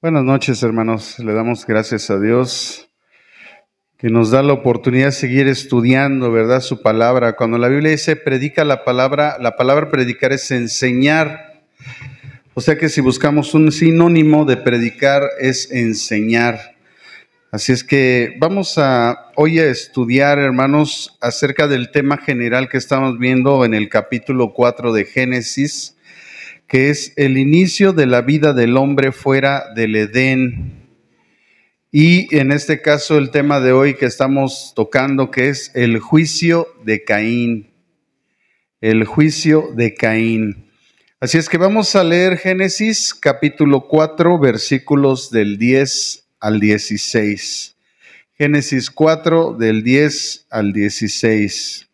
Buenas noches, hermanos. Le damos gracias a Dios que nos da la oportunidad de seguir estudiando, ¿verdad? Su palabra. Cuando la Biblia dice predica la palabra predicar es enseñar. O sea que si buscamos un sinónimo de predicar es enseñar. Así es que vamos hoy a estudiar, hermanos, acerca del tema general que estamos viendo en el capítulo 4 de Génesis, que es el inicio de la vida del hombre fuera del Edén. Y en este caso el tema de hoy que estamos tocando, que es el juicio de Caín. El juicio de Caín. Así es que vamos a leer Génesis capítulo 4, versículos del 10 al 16. Génesis 4, del 10 al 16.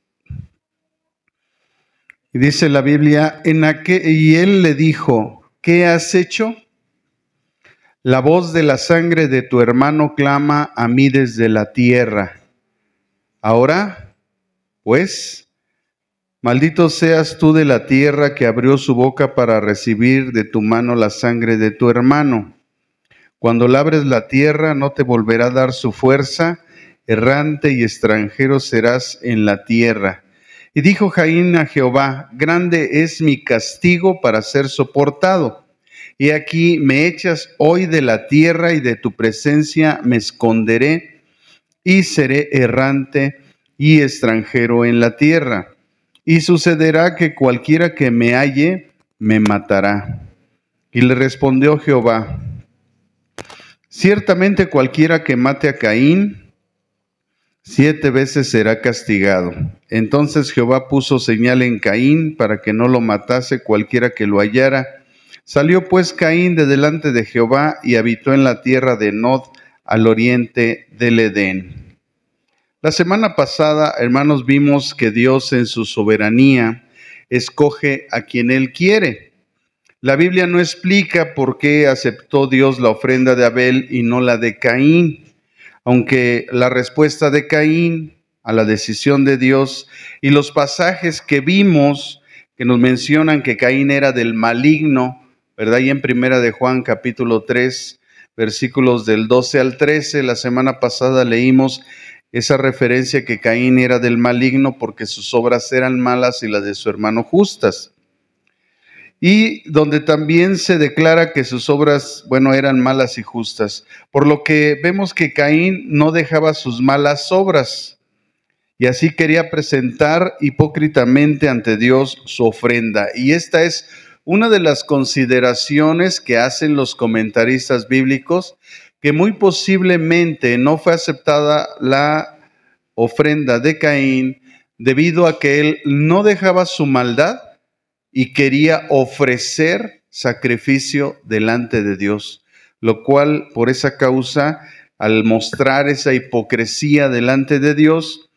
Y dice la Biblia, y él le dijo, ¿qué has hecho? La voz de la sangre de tu hermano clama a mí desde la tierra. Ahora, pues, maldito seas tú de la tierra que abrió su boca para recibir de tu mano la sangre de tu hermano. Cuando labres la tierra, no te volverá a dar su fuerza, errante y extranjero serás en la tierra. Y dijo Caín a Jehová, grande es mi castigo para ser soportado. Y aquí me echas hoy de la tierra y de tu presencia me esconderé y seré errante y extranjero en la tierra. Y sucederá que cualquiera que me halle me matará. Y le respondió Jehová, ciertamente cualquiera que mate a Caín, 7 veces será castigado. Entonces Jehová puso señal en Caín para que no lo matase cualquiera que lo hallara. Salió pues Caín de delante de Jehová y habitó en la tierra de Nod, al oriente del Edén. La semana pasada, hermanos, vimos que Dios en su soberanía escoge a quien Él quiere. La Biblia no explica por qué aceptó Dios la ofrenda de Abel y no la de Caín, aunque la respuesta de Caín a la decisión de Dios y los pasajes que vimos que nos mencionan que Caín era del maligno, ¿verdad? Y en Primera de Juan capítulo 3, versículos del 12 al 13, la semana pasada leímos esa referencia que Caín era del maligno porque sus obras eran malas y las de su hermano justas. Y donde también se declara que sus obras, eran malas y justas. Por lo que vemos que Caín no dejaba sus malas obras y así quería presentar hipócritamente ante Dios su ofrenda. Y esta es una de las consideraciones que hacen los comentaristas bíblicos, que muy posiblemente no fue aceptada la ofrenda de Caín debido a que él no dejaba su maldad y quería ofrecer sacrificio delante de Dios, lo cual por esa causa, al mostrar esa hipocresía delante de Dios,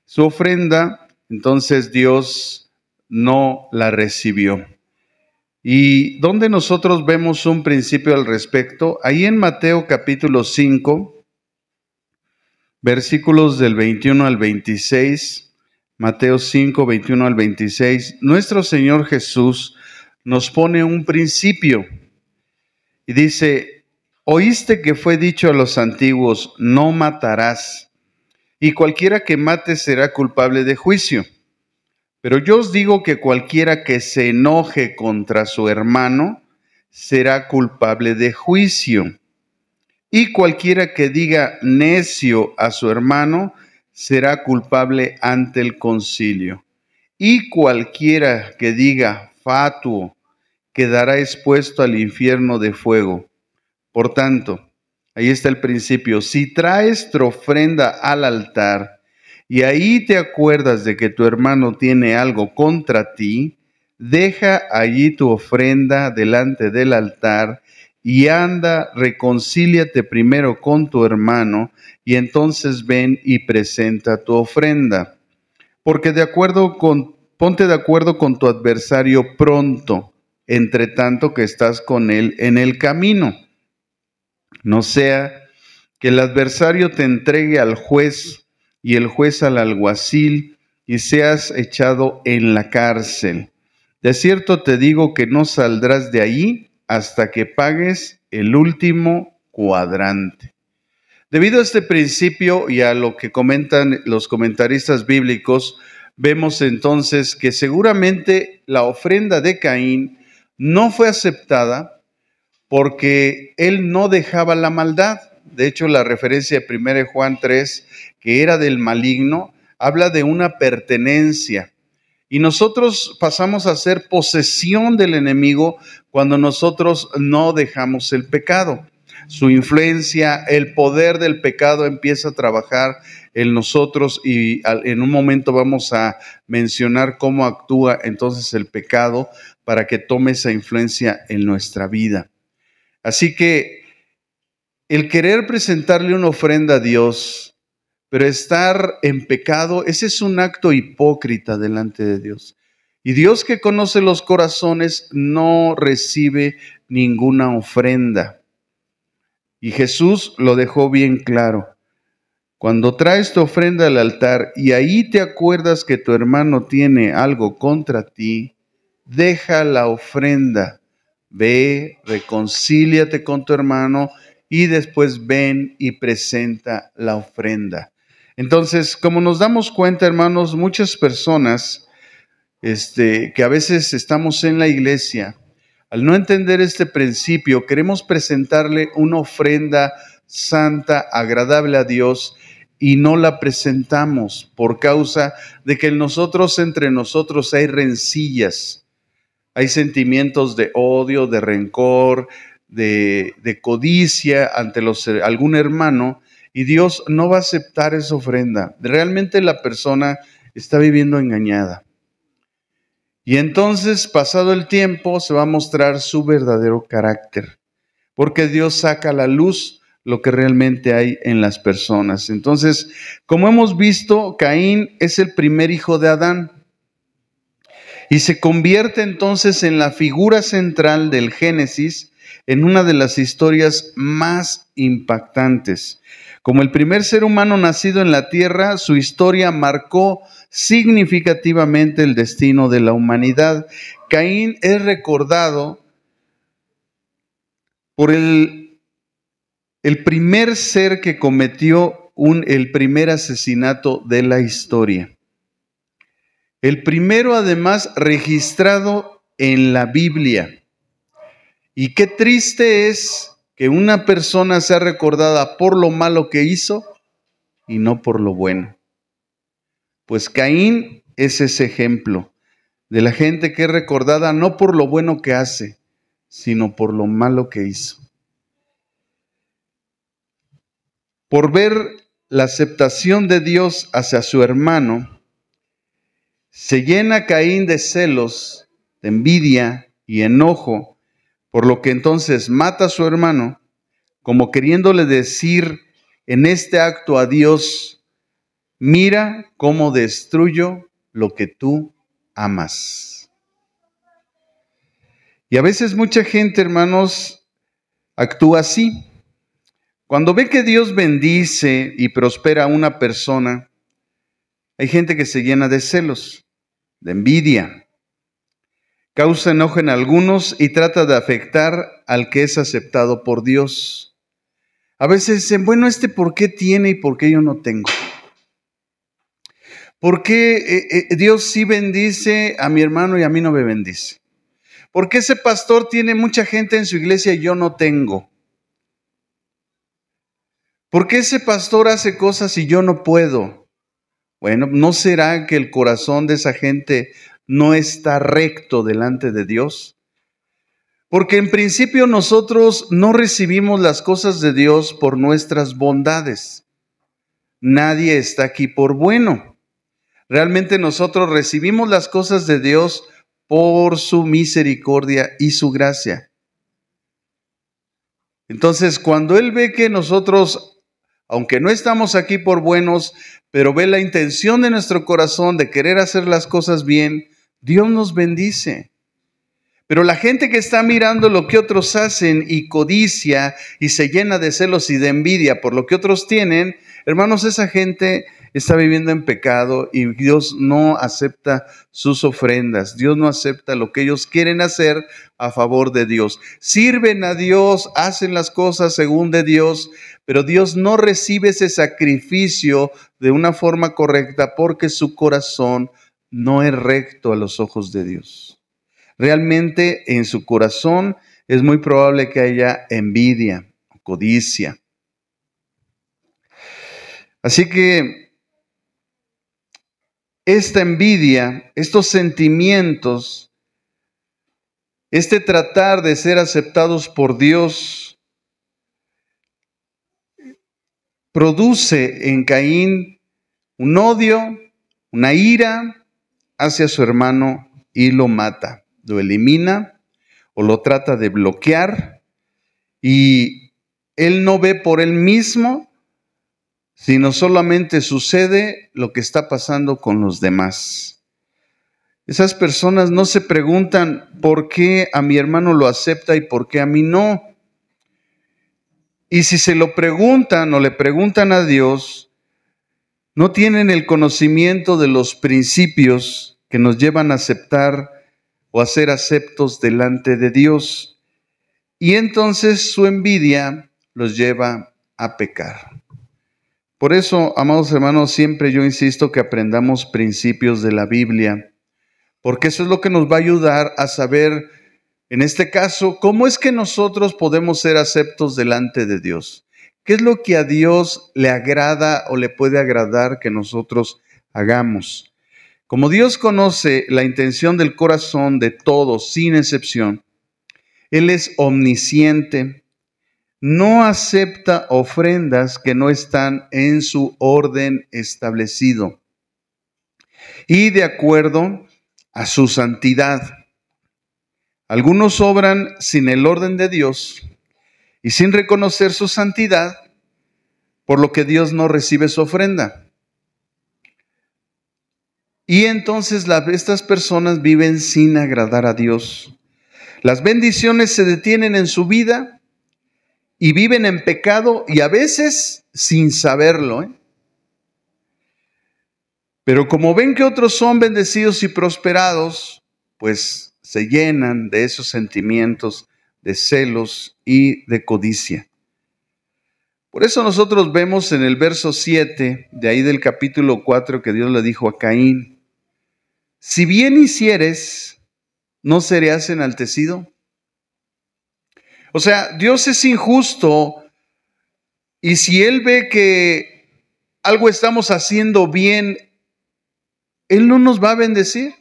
su ofrenda, entonces Dios no la recibió. ¿Y dónde nosotros vemos un principio al respecto? Ahí en Mateo capítulo 5, versículos del 21 al 26, Mateo 5, 21 al 26, nuestro Señor Jesús nos pone un principio y dice, oíste que fue dicho a los antiguos, no matarás, y cualquiera que mate será culpable de juicio. Pero yo os digo que cualquiera que se enoje contra su hermano será culpable de juicio. Y cualquiera que diga necio a su hermano será culpable ante el concilio. Y cualquiera que diga fatuo quedará expuesto al infierno de fuego. Por tanto, ahí está el principio. Si traes tu ofrenda al altar y ahí te acuerdas de que tu hermano tiene algo contra ti, deja allí tu ofrenda delante del altar y anda, reconcíliate primero con tu hermano y entonces ven y presenta tu ofrenda. Porque ponte de acuerdo con tu adversario pronto, entre tanto que estás con él en el camino. No sea que el adversario te entregue al juez y el juez al alguacil y seas echado en la cárcel. De cierto te digo que no saldrás de allí hasta que pagues el último cuadrante. Debido a este principio y a lo que comentan los comentaristas bíblicos, vemos entonces que seguramente la ofrenda de Caín no fue aceptada porque él no dejaba la maldad. De hecho, la referencia de 1 Juan 3, que era del maligno, habla de una pertenencia. Y nosotros pasamos a ser posesión del enemigo cuando nosotros no dejamos el pecado. Su influencia, el poder del pecado empieza a trabajar en nosotros y en un momento vamos a mencionar cómo actúa entonces el pecado para que tome esa influencia en nuestra vida. Así que el querer presentarle una ofrenda a Dios, pero estar en pecado, ese es un acto hipócrita delante de Dios. Y Dios, que conoce los corazones, no recibe ninguna ofrenda. Y Jesús lo dejó bien claro. Cuando traes tu ofrenda al altar y ahí te acuerdas que tu hermano tiene algo contra ti, deja la ofrenda. Ve, reconcíliate con tu hermano y después ven y presenta la ofrenda. Entonces, como nos damos cuenta, hermanos, muchas personas que a veces estamos en la iglesia, al no entender este principio, queremos presentarle una ofrenda santa, agradable a Dios, y no la presentamos por causa de que entre nosotros hay rencillas. Hay sentimientos de odio, de rencor, de codicia ante algún hermano, y Dios no va a aceptar esa ofrenda. Realmente la persona está viviendo engañada. Y entonces, pasado el tiempo, se va a mostrar su verdadero carácter, porque Dios saca a la luz lo que realmente hay en las personas. Entonces, como hemos visto, Caín es el primer hijo de Adán. Y se convierte entonces en la figura central del Génesis, en una de las historias más impactantes. Como el primer ser humano nacido en la tierra, su historia marcó significativamente el destino de la humanidad. Caín es recordado por el primer ser que cometió el primer asesinato de la historia. El primero, además, registrado en la Biblia. Y qué triste es que una persona sea recordada por lo malo que hizo y no por lo bueno. Pues Caín es ese ejemplo de la gente que es recordada no por lo bueno que hace, sino por lo malo que hizo. Por ver la aceptación de Dios hacia su hermano, se llena Caín de celos, de envidia y enojo, por lo que entonces mata a su hermano, como queriéndole decir en este acto a Dios: mira cómo destruyo lo que tú amas. Y a veces mucha gente, hermanos, actúa así. Cuando ve que Dios bendice y prospera a una persona, hay gente que se llena de celos, de envidia, causa enojo en algunos y trata de afectar al que es aceptado por Dios. A veces dicen, bueno, ¿por qué tiene y por qué yo no tengo? ¿Por qué Dios sí bendice a mi hermano y a mí no me bendice? ¿Por qué ese pastor tiene mucha gente en su iglesia y yo no tengo? ¿Por qué ese pastor hace cosas y yo no puedo? Bueno, ¿no será que el corazón de esa gente no está recto delante de Dios? Porque en principio nosotros no recibimos las cosas de Dios por nuestras bondades. Nadie está aquí por bueno. Realmente nosotros recibimos las cosas de Dios por su misericordia y su gracia. Entonces, cuando Él ve que nosotros, aunque no estamos aquí por buenos, pero ve la intención de nuestro corazón de querer hacer las cosas bien, Dios nos bendice. Pero la gente que está mirando lo que otros hacen y codicia y se llena de celos y de envidia por lo que otros tienen, hermanos, esa gente está viviendo en pecado y Dios no acepta sus ofrendas. Dios no acepta lo que ellos quieren hacer a favor de Dios. Sirven a Dios, hacen las cosas según de Dios, pero Dios no recibe ese sacrificio de una forma correcta porque su corazón no es recto a los ojos de Dios. Realmente en su corazón es muy probable que haya envidia, codicia. Así que esta envidia, estos sentimientos, este tratar de ser aceptados por Dios, produce en Caín un odio, una ira hacia su hermano y lo mata, lo elimina o lo trata de bloquear y él no ve por él mismo, sino solamente sucede lo que está pasando con los demás. Esas personas no se preguntan por qué a mi hermano lo acepta y por qué a mí no. Y si se lo preguntan o le preguntan a Dios, no tienen el conocimiento de los principios que nos llevan a aceptar o a ser aceptos delante de Dios. Y entonces su envidia los lleva a pecar. Por eso, amados hermanos, siempre yo insisto que aprendamos principios de la Biblia, porque eso es lo que nos va a ayudar a saber, en este caso, cómo es que nosotros podemos ser aceptos delante de Dios. ¿Qué es lo que a Dios le agrada o le puede agradar que nosotros hagamos? Como Dios conoce la intención del corazón de todos, sin excepción, Él es omnisciente. No acepta ofrendas que no están en su orden establecido y de acuerdo a su santidad. Algunos obran sin el orden de Dios y sin reconocer su santidad, por lo que Dios no recibe su ofrenda. Y entonces estas personas viven sin agradar a Dios. Las bendiciones se detienen en su vida y viven en pecado y a veces sin saberlo. Pero como ven que otros son bendecidos y prosperados, pues se llenan de esos sentimientos de celos y de codicia. Por eso nosotros vemos en el verso 7, de ahí del capítulo 4, que Dios le dijo a Caín: si bien hicieres, ¿no serás enaltecido? O sea, Dios es injusto y si Él ve que algo estamos haciendo bien, Él no nos va a bendecir.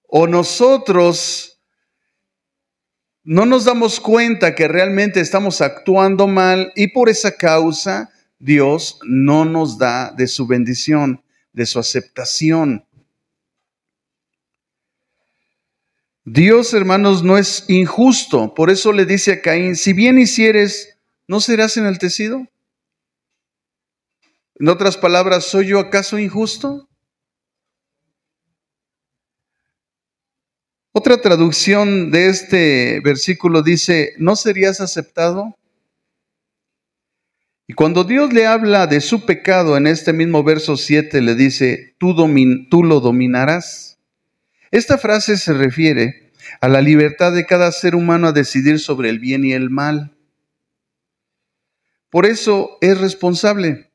O nosotros no nos damos cuenta que realmente estamos actuando mal y por esa causa Dios no nos da de su bendición, de su aceptación. Dios, hermanos, no es injusto. Por eso le dice a Caín: si bien hicieres, ¿no serás enaltecido? En otras palabras, ¿soy yo acaso injusto? Otra traducción de este versículo dice: ¿no serías aceptado? Y cuando Dios le habla de su pecado en este mismo verso 7, le dice: tú lo dominarás. Esta frase se refiere a la libertad de cada ser humano a decidir sobre el bien y el mal. Por eso es responsable.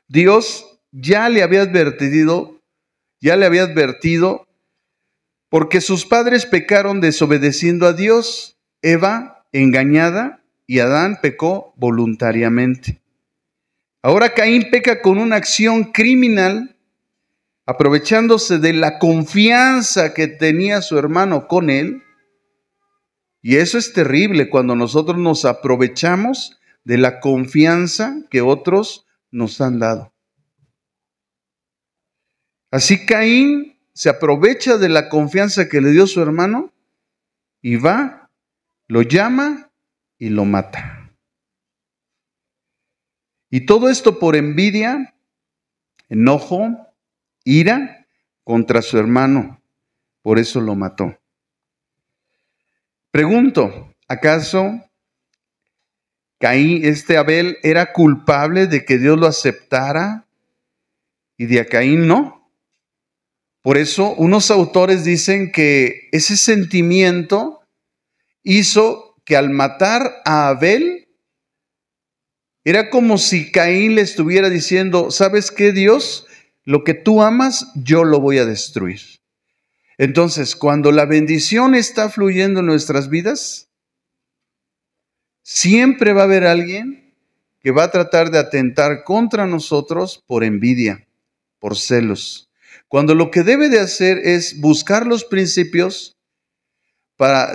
Dios ya le había advertido, porque sus padres pecaron desobedeciendo a Dios. Eva engañada y Adán pecó voluntariamente. Ahora Caín peca con una acción criminal, aprovechándose de la confianza que tenía su hermano con él. Y eso es terrible cuando nosotros nos aprovechamos de la confianza que otros nos han dado. Así Caín se aprovecha de la confianza que le dio su hermano y va, lo llama y lo mata. Y todo esto por envidia, enojo, ira contra su hermano. por eso lo mató. Pregunto, ¿acaso Caín, Abel, era culpable de que Dios lo aceptara y de a Caín no? Por eso unos autores dicen que ese sentimiento hizo que al matar a Abel, era como si Caín le estuviera diciendo, ¿sabes qué, Dios? Lo que tú amas, yo lo voy a destruir. Entonces, cuando la bendición está fluyendo en nuestras vidas, siempre va a haber alguien que va a tratar de atentar contra nosotros por envidia, por celos. Cuando lo que debe de hacer es buscar los principios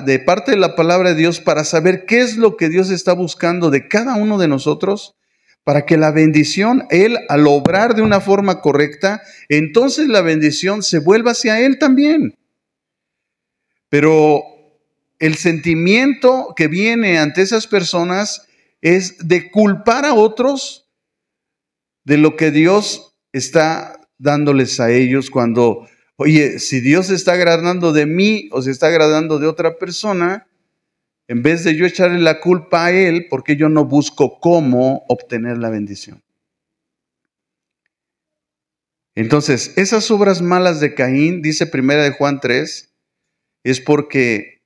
de parte de la palabra de Dios para saber qué es lo que Dios está buscando de cada uno de nosotros, para que la bendición, Él al obrar de una forma correcta, entonces la bendición se vuelva hacia Él también. Pero el sentimiento que viene ante esas personas es de culpar a otros de lo que Dios está dándoles a ellos cuando, oye, si Dios se está agradando de mí o se está agradando de otra persona, en vez de yo echarle la culpa a Él, ¿por qué yo no busco cómo obtener la bendición? Entonces, esas obras malas de Caín, dice Primera de Juan 3, es porque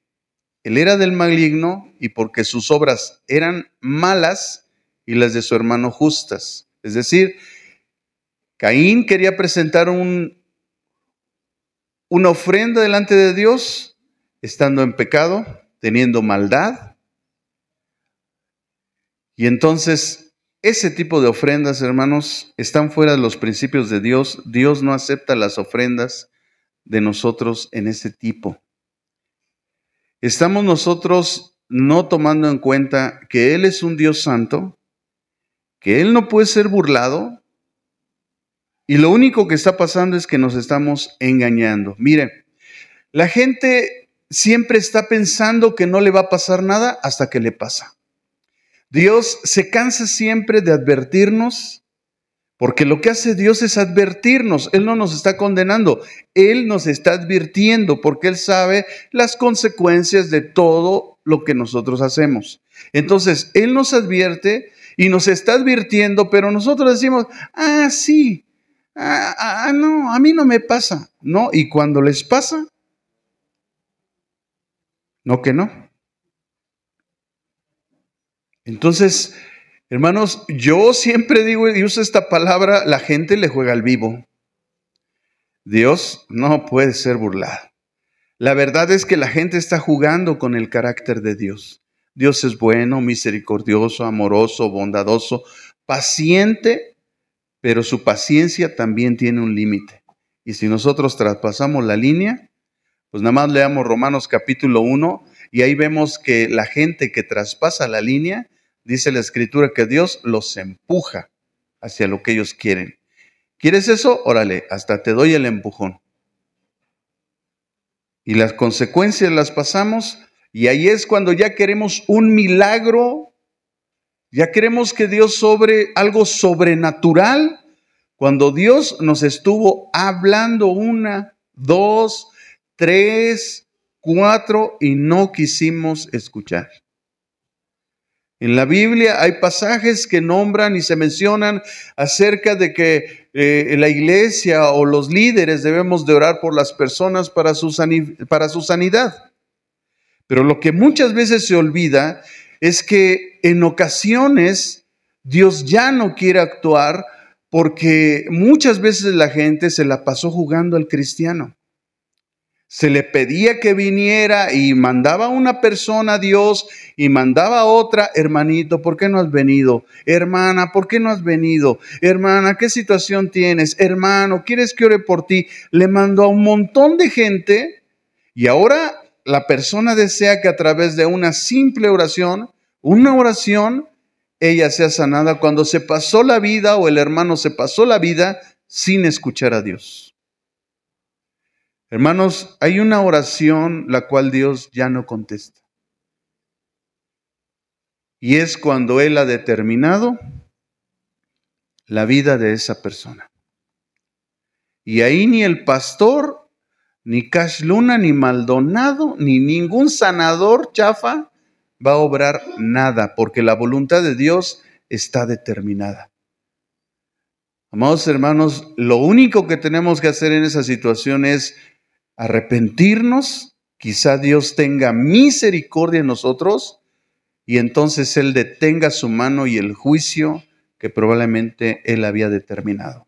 él era del maligno y porque sus obras eran malas y las de su hermano justas. Es decir, Caín quería presentar una ofrenda delante de Dios, estando en pecado, teniendo maldad. Y entonces, ese tipo de ofrendas, hermanos, están fuera de los principios de Dios. Dios no acepta las ofrendas de nosotros en ese tipo. Estamos nosotros no tomando en cuenta que Él es un Dios santo, que Él no puede ser burlado, y lo único que está pasando es que nos estamos engañando. Miren, la gente siempre está pensando que no le va a pasar nada hasta que le pasa. Dios se cansa siempre de advertirnos, porque lo que hace Dios es advertirnos. Él no nos está condenando, Él nos está advirtiendo, porque Él sabe las consecuencias de todo lo que nosotros hacemos. Entonces, Él nos advierte y nos está advirtiendo, pero nosotros decimos, sí, no, a mí no me pasa. No, y cuando les pasa, no que no. Entonces, hermanos, yo siempre digo y uso esta palabra, la gente le juega al vivo. Dios no puede ser burlado. La verdad es que la gente está jugando con el carácter de Dios. Dios es bueno, misericordioso, amoroso, bondadoso, paciente, pero su paciencia también tiene un límite. Y si nosotros traspasamos la línea, pues nada más leamos Romanos capítulo 1 y ahí vemos que la gente que traspasa la línea, dice la Escritura que Dios los empuja hacia lo que ellos quieren. ¿Quieres eso? Órale, hasta te doy el empujón. Y las consecuencias las pasamos y ahí es cuando ya queremos un milagro, ya queremos que Dios sobre algo sobrenatural, cuando Dios nos estuvo hablando 1, 2, 3, 4 y no quisimos escuchar. En la Biblia hay pasajes que nombran y se mencionan acerca de que la iglesia o los líderes debemos de orar por las personas para su sanidad. Pero lo que muchas veces se olvida es que en ocasiones Dios ya no quiere actuar porque muchas veces la gente se la pasó jugando al cristiano. Se le pedía que viniera y mandaba a una persona a Dios y mandaba a otra, hermanito, ¿por qué no has venido? Hermana, ¿por qué no has venido? Hermana, ¿qué situación tienes? Hermano, ¿quieres que ore por ti? Le mandó a un montón de gente y ahora la persona desea que a través de una simple oración, ella sea sanada cuando se pasó la vida o el hermano se pasó la vida sin escuchar a Dios. Hermanos, hay una oración la cual Dios ya no contesta. Y es cuando Él ha determinado la vida de esa persona. Y ahí ni el pastor Ni Cash Luna, ni Maldonado, ni ningún sanador chafa va a obrar nada, porque la voluntad de Dios está determinada. Amados hermanos, lo único que tenemos que hacer en esa situación es arrepentirnos. Quizá Dios tenga misericordia en nosotros y entonces Él detenga su mano y el juicio que probablemente Él había determinado.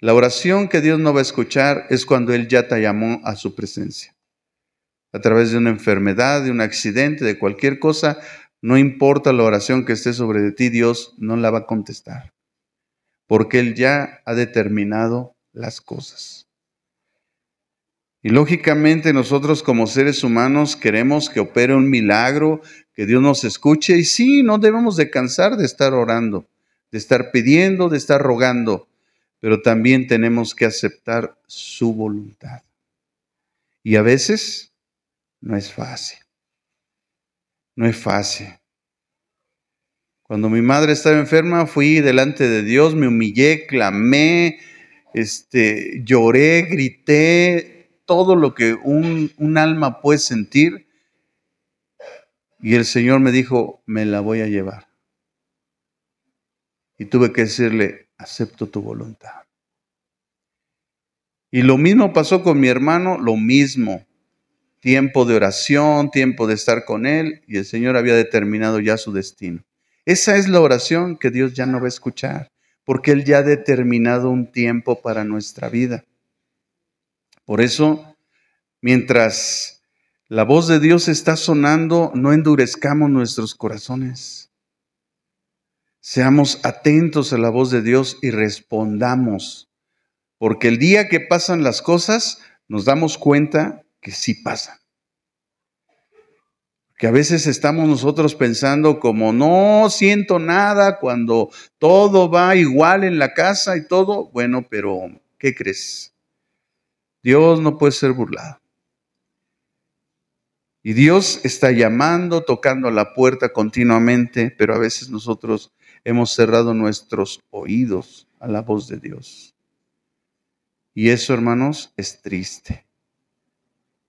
La oración que Dios no va a escuchar es cuando Él ya te llamó a su presencia. A través de una enfermedad, de un accidente, de cualquier cosa, no importa la oración que esté sobre de ti, Dios no la va a contestar. Porque Él ya ha determinado las cosas. Y lógicamente nosotros como seres humanos queremos que opere un milagro, que Dios nos escuche. Y sí, no debemos de cansar de estar orando, de estar pidiendo, de estar rogando. Pero también tenemos que aceptar su voluntad. Y a veces no es fácil. No es fácil. Cuando mi madre estaba enferma, fui delante de Dios, me humillé, clamé, lloré, grité, todo lo que un alma puede sentir. Y el Señor me dijo, me la voy a llevar. Y tuve que decirle, acepto tu voluntad. Y lo mismo pasó con mi hermano, lo mismo. Tiempo de oración, tiempo de estar con él, y el Señor había determinado ya su destino. Esa es la oración que Dios ya no va a escuchar, porque Él ya ha determinado un tiempo para nuestra vida. Por eso, mientras la voz de Dios está sonando, no endurezcamos nuestros corazones. Seamos atentos a la voz de Dios y respondamos, porque el día que pasan las cosas, nos damos cuenta que sí pasan. Que a veces estamos nosotros pensando como no siento nada cuando todo va igual en la casa y todo. Bueno, pero ¿qué crees? Dios no puede ser burlado. Y Dios está llamando, tocando la puerta continuamente, pero a veces nosotros hemos cerrado nuestros oídos a la voz de Dios. Y eso, hermanos, es triste.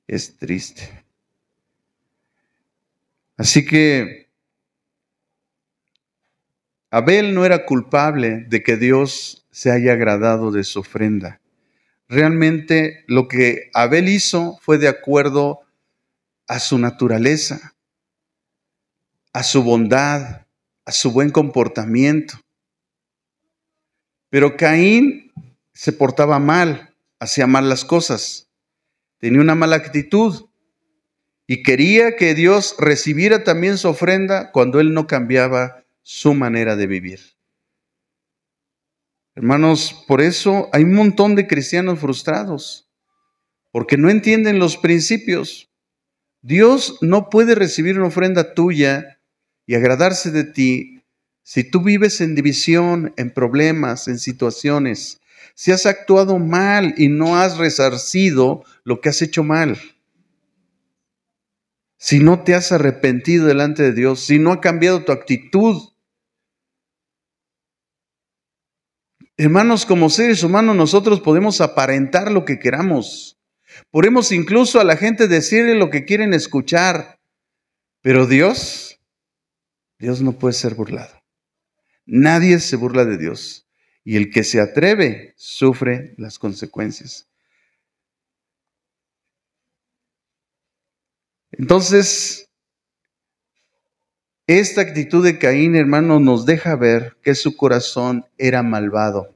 Es triste. Así que Abel no era culpable de que Dios se haya agradado de su ofrenda. Realmente lo que Abel hizo fue de acuerdo a su naturaleza, a su bondad, a su buen comportamiento. Pero Caín se portaba mal, hacía mal las cosas, tenía una mala actitud y quería que Dios recibiera también su ofrenda cuando él no cambiaba su manera de vivir. Hermanos, por eso hay un montón de cristianos frustrados, porque no entienden los principios. Dios no puede recibir una ofrenda tuya y agradarse de ti si tú vives en división, en problemas, en situaciones, si has actuado mal y no has resarcido lo que has hecho mal, si no te has arrepentido delante de Dios, si no ha cambiado tu actitud. Hermanos, como seres humanos nosotros podemos aparentar lo que queramos. Podemos incluso a la gente decirle lo que quieren escuchar. Pero Dios no puede ser burlado. Nadie se burla de Dios. Y el que se atreve sufre las consecuencias. Entonces, esta actitud de Caín, hermano, nos deja ver que su corazón era malvado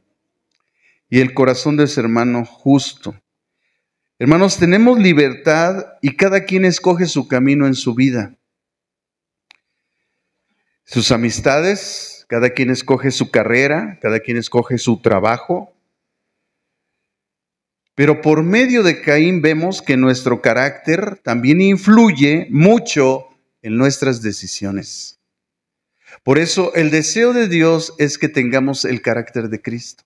y el corazón de su hermano justo. Hermanos, tenemos libertad y cada quien escoge su camino en su vida. Sus amistades, cada quien escoge su carrera, cada quien escoge su trabajo. Pero por medio de Caín vemos que nuestro carácter también influye mucho en nuestras decisiones. Por eso el deseo de Dios es que tengamos el carácter de Cristo.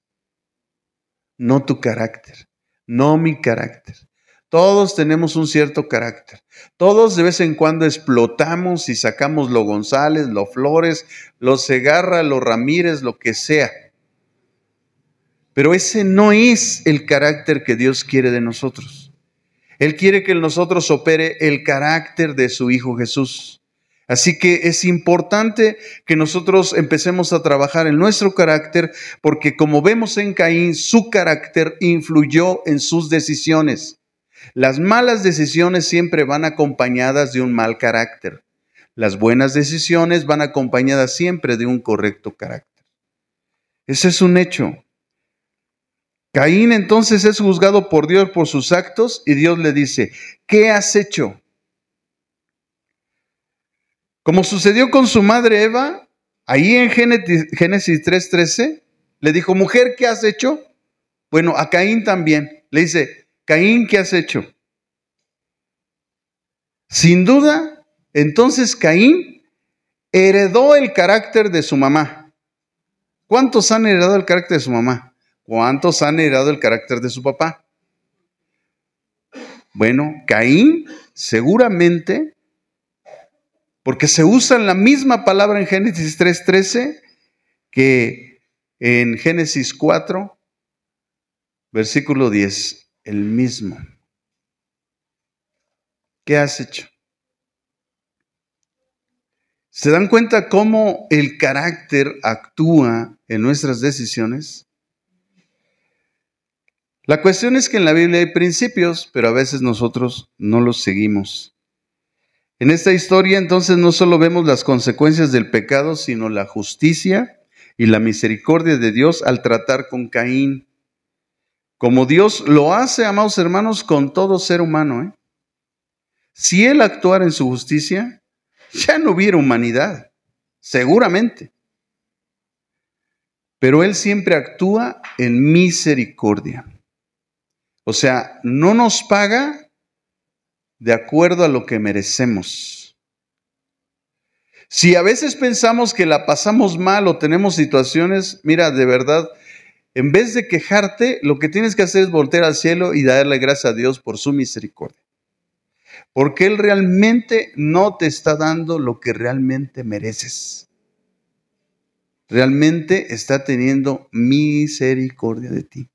No tu carácter, no mi carácter. Todos tenemos un cierto carácter. Todos de vez en cuando explotamos y sacamos lo González, lo Flores, lo Segarra, lo Ramírez, lo que sea. Pero ese no es el carácter que Dios quiere de nosotros. Él quiere que en nosotros opere el carácter de su Hijo Jesús. Así que es importante que nosotros empecemos a trabajar en nuestro carácter, porque como vemos en Caín, su carácter influyó en sus decisiones. Las malas decisiones siempre van acompañadas de un mal carácter. Las buenas decisiones van acompañadas siempre de un correcto carácter. Ese es un hecho. Caín entonces es juzgado por Dios por sus actos y Dios le dice, ¿qué has hecho? Como sucedió con su madre Eva, ahí en Génesis 3:13, le dijo, mujer, ¿qué has hecho? Bueno, a Caín también. Le dice, Caín, ¿qué has hecho? Sin duda, entonces Caín heredó el carácter de su mamá. ¿Cuántos han heredado el carácter de su mamá? ¿Cuántos han heredado el carácter de su papá? Bueno, Caín seguramente, porque se usa la misma palabra en Génesis 3:13 que en Génesis 4, versículo 10, el mismo. ¿Qué has hecho? ¿Se dan cuenta cómo el carácter actúa en nuestras decisiones? La cuestión es que en la Biblia hay principios, pero a veces nosotros no los seguimos. En esta historia entonces no solo vemos las consecuencias del pecado, sino la justicia y la misericordia de Dios al tratar con Caín. Como Dios lo hace, amados hermanos, con todo ser humano. Si Él actuara en su justicia, ya no hubiera humanidad, seguramente. Pero Él siempre actúa en misericordia. O sea, no nos paga de acuerdo a lo que merecemos. Si a veces pensamos que la pasamos mal o tenemos situaciones, mira, de verdad, en vez de quejarte, lo que tienes que hacer es voltear al cielo y darle gracias a Dios por su misericordia. Porque Él realmente no te está dando lo que realmente mereces. Realmente está teniendo misericordia de ti.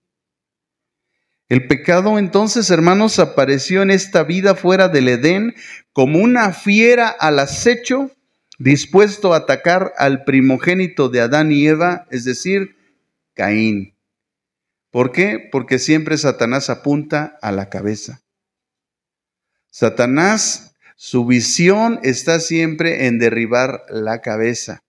El pecado entonces, hermanos, apareció en esta vida fuera del Edén como una fiera al acecho, dispuesto a atacar al primogénito de Adán y Eva, es decir, Caín. ¿Por qué? Porque siempre Satanás apunta a la cabeza. Satanás, su visión está siempre en derribar la cabeza.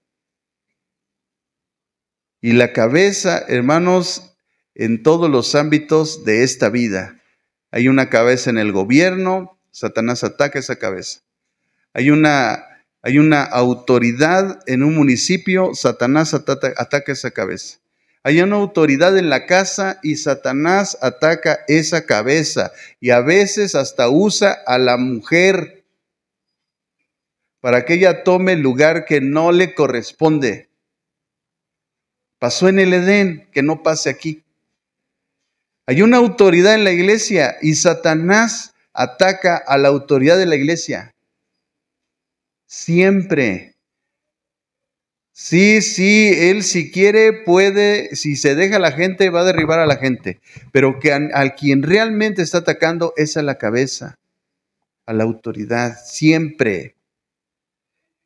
Y la cabeza, hermanos, en todos los ámbitos de esta vida. Hay una cabeza en el gobierno, Satanás ataca esa cabeza. Hay una autoridad en un municipio, Satanás ataca esa cabeza. Hay una autoridad en la casa y Satanás ataca esa cabeza. Y a veces hasta usa a la mujer para que ella tome el lugar que no le corresponde. Pasó en el Edén, que no pase aquí. Hay una autoridad en la iglesia y Satanás ataca a la autoridad de la iglesia. Siempre. Sí, él si quiere puede, si se deja a la gente va a derribar a la gente. Pero que al quien realmente está atacando es a la cabeza, a la autoridad, siempre.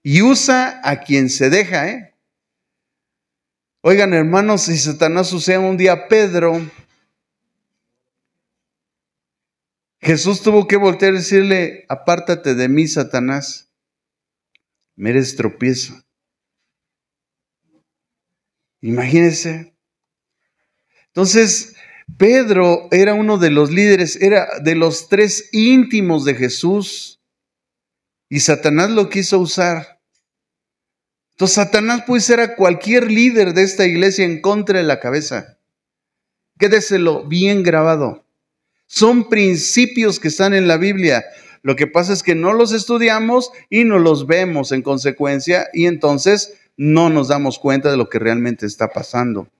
Y usa a quien se deja, Oigan, hermanos, si Satanás usaba un día a Pedro, Jesús tuvo que voltear y decirle, apártate de mí, Satanás, me eres tropiezo. Imagínense. Entonces, Pedro era uno de los líderes, era de los 3 íntimos de Jesús, y Satanás lo quiso usar. Entonces, Satanás puede ser a cualquier líder de esta iglesia en contra de la cabeza. Quédeselo bien grabado. Son principios que están en la Biblia. Lo que pasa es que no los estudiamos y no los vemos en consecuencia y entonces no nos damos cuenta de lo que realmente está pasando.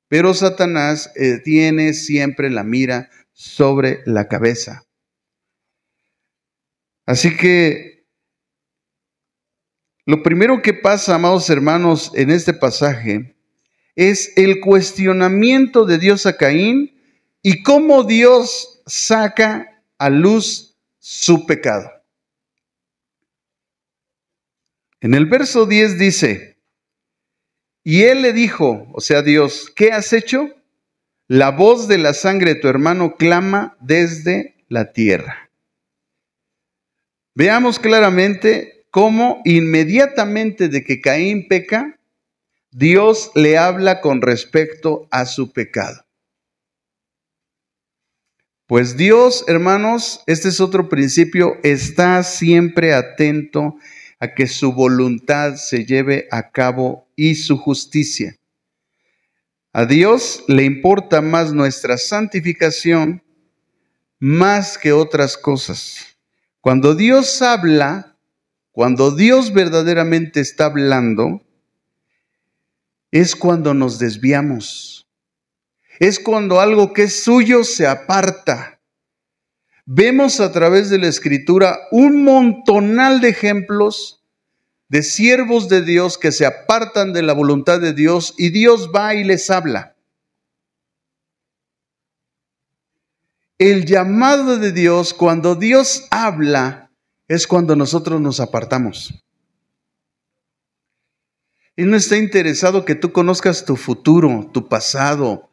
Pero Satanás tiene siempre la mira sobre la cabeza. Así que lo primero que pasa, amados hermanos, en este pasaje es el cuestionamiento de Dios a Caín y cómo Dios saca a luz su pecado. En el verso 10 dice, y él le dijo, o sea Dios, ¿qué has hecho? La voz de la sangre de tu hermano clama desde la tierra. Veamos claramente cómo inmediatamente de que Caín peca, Dios le habla con respecto a su pecado. Pues Dios, hermanos, este es otro principio, está siempre atento a que su voluntad se lleve a cabo y su justicia. A Dios le importa más nuestra santificación más que otras cosas. Cuando Dios habla, cuando Dios verdaderamente está hablando, es cuando nos desviamos. Es cuando algo que es suyo se aparta. Vemos a través de la Escritura un montonal de ejemplos de siervos de Dios que se apartan de la voluntad de Dios y Dios va y les habla. El llamado de Dios, cuando Dios habla, es cuando nosotros nos apartamos. Él no está interesado que tú conozcas tu futuro, tu pasado,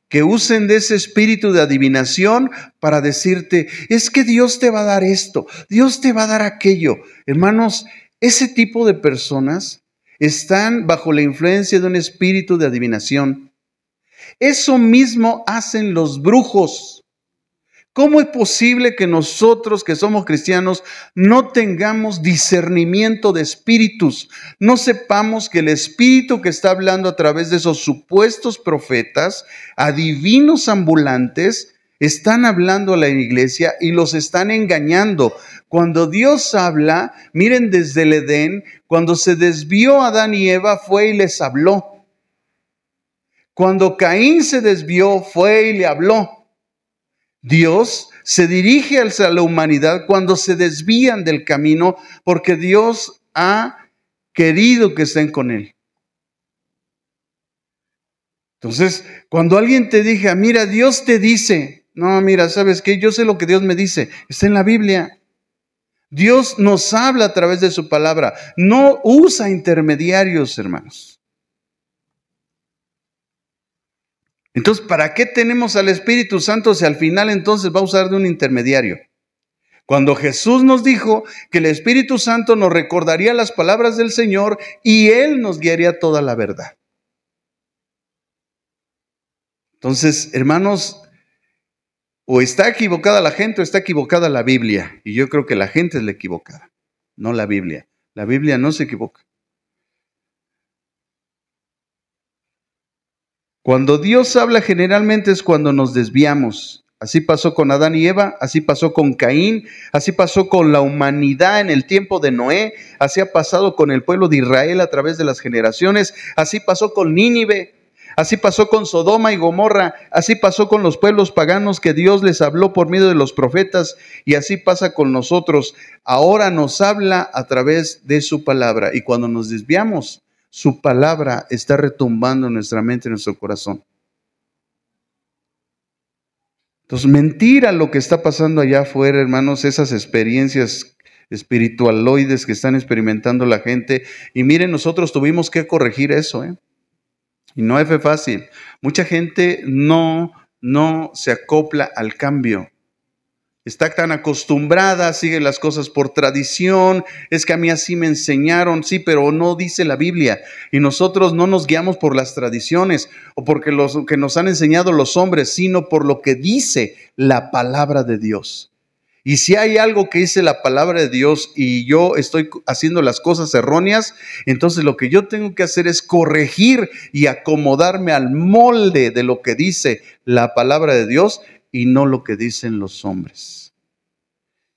que usen de ese espíritu de adivinación para decirte, es que Dios te va a dar esto, Dios te va a dar aquello. Hermanos, ese tipo de personas están bajo la influencia de un espíritu de adivinación. Eso mismo hacen los brujos. ¿Cómo es posible que nosotros que somos cristianos no tengamos discernimiento de espíritus? No sepamos que el espíritu que está hablando a través de esos supuestos profetas, adivinos ambulantes, están hablando a la iglesia y los están engañando. Cuando Dios habla, miren desde el Edén, cuando se desvió Adán y Eva fue y les habló. Cuando Caín se desvió fue y le habló. Dios se dirige a la humanidad cuando se desvían del camino porque Dios ha querido que estén con Él. Entonces, cuando alguien te diga, mira, Dios te dice, no, mira, ¿sabes qué? Yo sé lo que Dios me dice, está en la Biblia. Dios nos habla a través de su palabra, no usa intermediarios, hermanos. Entonces, ¿para qué tenemos al Espíritu Santo si al final entonces va a usar de un intermediario? Cuando Jesús nos dijo que el Espíritu Santo nos recordaría las palabras del Señor y Él nos guiaría toda la verdad. Entonces, hermanos, o está equivocada la gente o está equivocada la Biblia. Y yo creo que la gente es la equivocada, no la Biblia. La Biblia no se equivoca. Cuando Dios habla generalmente es cuando nos desviamos. Así pasó con Adán y Eva, así pasó con Caín, así pasó con la humanidad en el tiempo de Noé, así ha pasado con el pueblo de Israel a través de las generaciones, así pasó con Nínive, así pasó con Sodoma y Gomorra, así pasó con los pueblos paganos que Dios les habló por medio de los profetas y así pasa con nosotros. Ahora nos habla a través de su palabra y cuando nos desviamos, su palabra está retumbando en nuestra mente, en nuestro corazón. Entonces, mentira lo que está pasando allá afuera, hermanos, esas experiencias espiritualoides que están experimentando la gente. Y miren, nosotros tuvimos que corregir eso, Y no fue fácil. Mucha gente no se acopla al cambio. Está tan acostumbrada, sigue las cosas por tradición, es que a mí así me enseñaron, sí, pero no dice la Biblia. Y nosotros no nos guiamos por las tradiciones o porque lo que nos han enseñado los hombres, sino por lo que dice la palabra de Dios. Y si hay algo que dice la palabra de Dios y yo estoy haciendo las cosas erróneas, entonces lo que yo tengo que hacer es corregir y acomodarme al molde de lo que dice la palabra de Dios y no lo que dicen los hombres.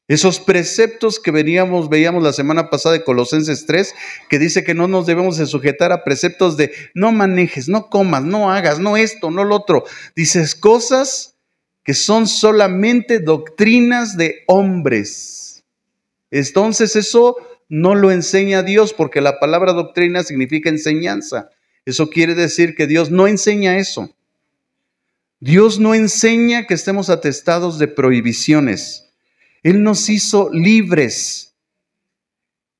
Esos preceptos que veíamos la semana pasada de Colosenses 3, que dice que no nos debemos de sujetar a preceptos de no manejes, no comas, no hagas, no esto, no lo otro. Dices cosas que son solamente doctrinas de hombres. Entonces eso no lo enseña Dios porque la palabra doctrina significa enseñanza. Eso quiere decir que Dios no enseña eso. Dios no enseña que estemos atestados de prohibiciones. Él nos hizo libres.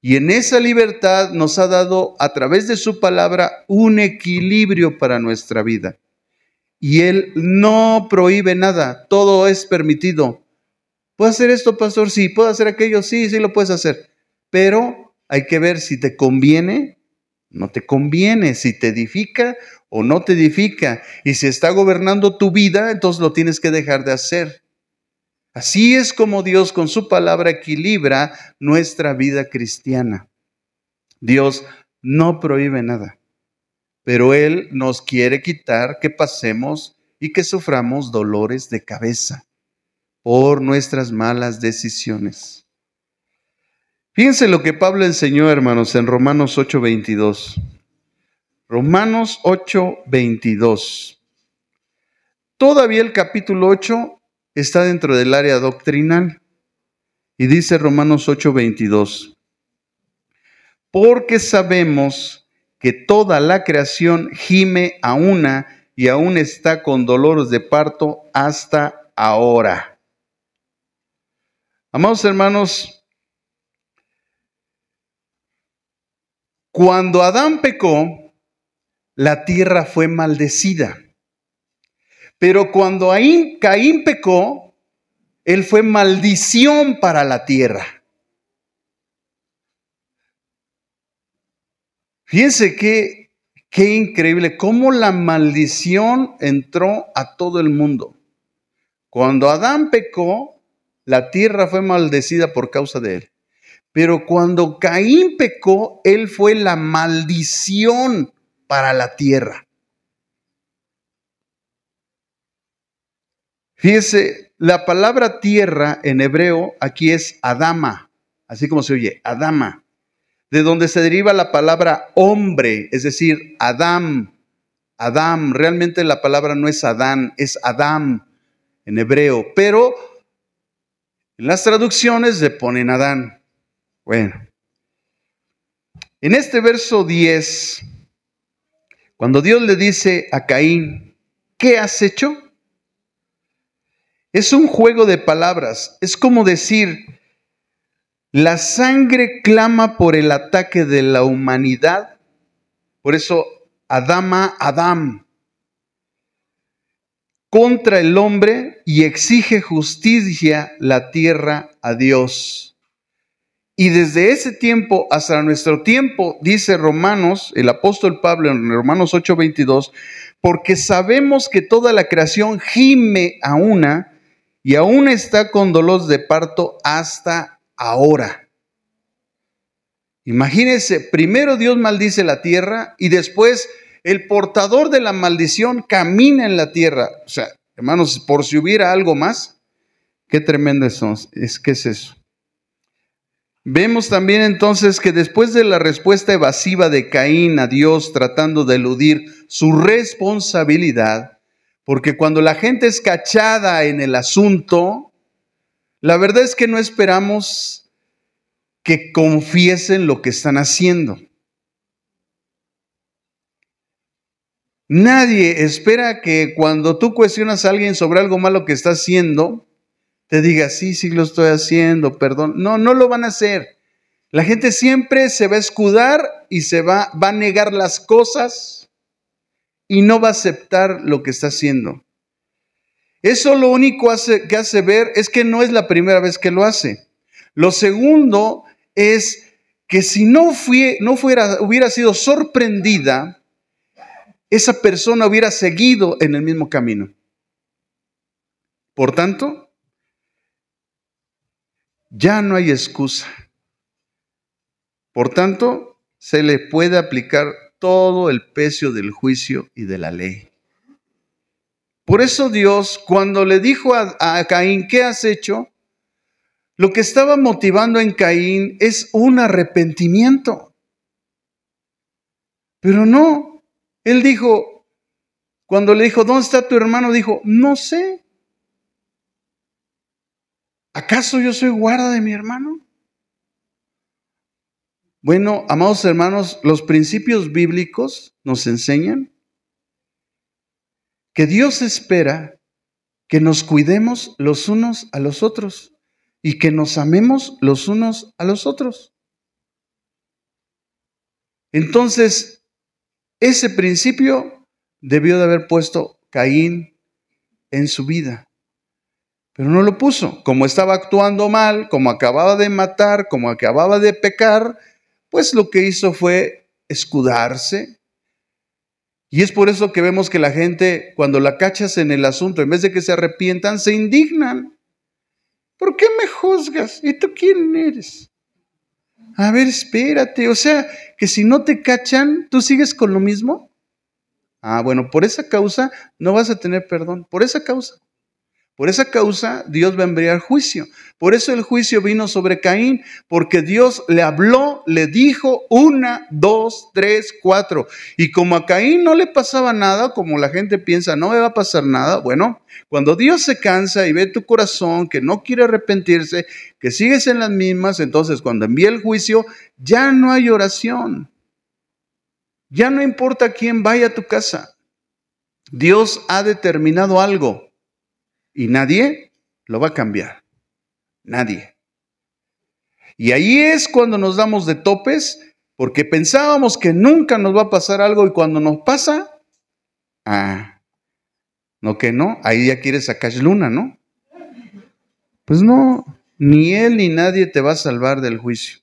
Y en esa libertad nos ha dado, a través de su palabra, un equilibrio para nuestra vida. Y Él no prohíbe nada, todo es permitido. ¿Puedo hacer esto, pastor? Sí. ¿Puedo hacer aquello? Sí, sí lo puedes hacer. Pero hay que ver si te conviene, no te conviene, si te edifica o no te edifica. Y si está gobernando tu vida, entonces lo tienes que dejar de hacer. Así es como Dios con su palabra equilibra nuestra vida cristiana. Dios no prohíbe nada, pero Él nos quiere quitar que pasemos y que suframos dolores de cabeza por nuestras malas decisiones. Fíjense lo que Pablo enseñó, hermanos, en Romanos 8:22. Romanos 8:22. Todavía el capítulo 8 está dentro del área doctrinal. Y dice Romanos 8:22. Porque sabemos que toda la creación gime a una y aún está con dolores de parto hasta ahora. Amados hermanos, cuando Adán pecó, la tierra fue maldecida. Pero cuando Caín pecó, él fue maldición para la tierra. Fíjense qué increíble, cómo la maldición entró a todo el mundo. Cuando Adán pecó, la tierra fue maldecida por causa de él. Pero cuando Caín pecó, él fue la maldición para la tierra. Fíjese, la palabra tierra en hebreo aquí es Adama, así como se oye, Adama, de donde se deriva la palabra hombre, es decir, Adam. Realmente la palabra no es Adán, es Adam en hebreo, pero en las traducciones le ponen Adán. Bueno, en este verso 10, cuando Dios le dice a Caín, ¿qué has hecho? Es un juego de palabras, es como decir, la sangre clama por el ataque de la humanidad, por eso Adama, Adam, contra el hombre y exige justicia la tierra a Dios. Y desde ese tiempo hasta nuestro tiempo, dice Romanos, el apóstol Pablo en Romanos 8:22, porque sabemos que toda la creación gime a una y aún está con dolor de parto hasta ahora. Imagínense, primero Dios maldice la tierra y después el portador de la maldición camina en la tierra. O sea, hermanos, por si hubiera algo más, qué tremendo ¿qué es eso? Vemos también entonces que después de la respuesta evasiva de Caín a Dios tratando de eludir su responsabilidad, porque cuando la gente es cachada en el asunto, la verdad es que no esperamos que confiesen lo que están haciendo. Nadie espera que cuando tú cuestionas a alguien sobre algo malo que está haciendo, te diga, sí lo estoy haciendo, perdón. No lo van a hacer. La gente siempre se va a escudar y va a negar las cosas y no va a aceptar lo que está haciendo. Eso lo único que hace ver es que no es la primera vez que lo hace. Lo segundo es que si hubiera sido sorprendida, esa persona hubiera seguido en el mismo camino. Por tanto, ya no hay excusa. Por tanto, se le puede aplicar todo el peso del juicio y de la ley. Por eso Dios, cuando le dijo a Caín, ¿qué has hecho? Lo que estaba motivando en Caín es un arrepentimiento. Pero no, él dijo, cuando le dijo, ¿dónde está tu hermano? Dijo, no sé. ¿Acaso yo soy guarda de mi hermano? Bueno, amados hermanos, los principios bíblicos nos enseñan que Dios espera que nos cuidemos los unos a los otros y que nos amemos los unos a los otros. Entonces, ese principio debió de haber puesto Caín en su vida, pero no lo puso. Como estaba actuando mal, como acababa de matar, como acababa de pecar, pues lo que hizo fue escudarse. Y es por eso que vemos que la gente, cuando la cachas en el asunto, en vez de que se arrepientan, se indignan. ¿Por qué me juzgas? ¿Y tú quién eres? A ver, espérate. O sea, que si no te cachan, ¿tú sigues con lo mismo? Ah, bueno, por esa causa no vas a tener perdón. Por esa causa. Por esa causa Dios va a enviar juicio. Por eso el juicio vino sobre Caín, porque Dios le habló, le dijo 1, 2, 3, 4. Y como a Caín no le pasaba nada, como la gente piensa, no me va a pasar nada. Bueno, cuando Dios se cansa y ve tu corazón que no quiere arrepentirse, que sigues en las mismas, entonces cuando envía el juicio, ya no hay oración. Ya no importa quién vaya a tu casa. Dios ha determinado algo. Y nadie lo va a cambiar. Nadie. Y ahí es cuando nos damos de topes, porque pensábamos que nunca nos va a pasar algo y cuando nos pasa, no que no, ahí ya quieres sacar luna, ¿no? Pues no, ni él ni nadie te va a salvar del juicio,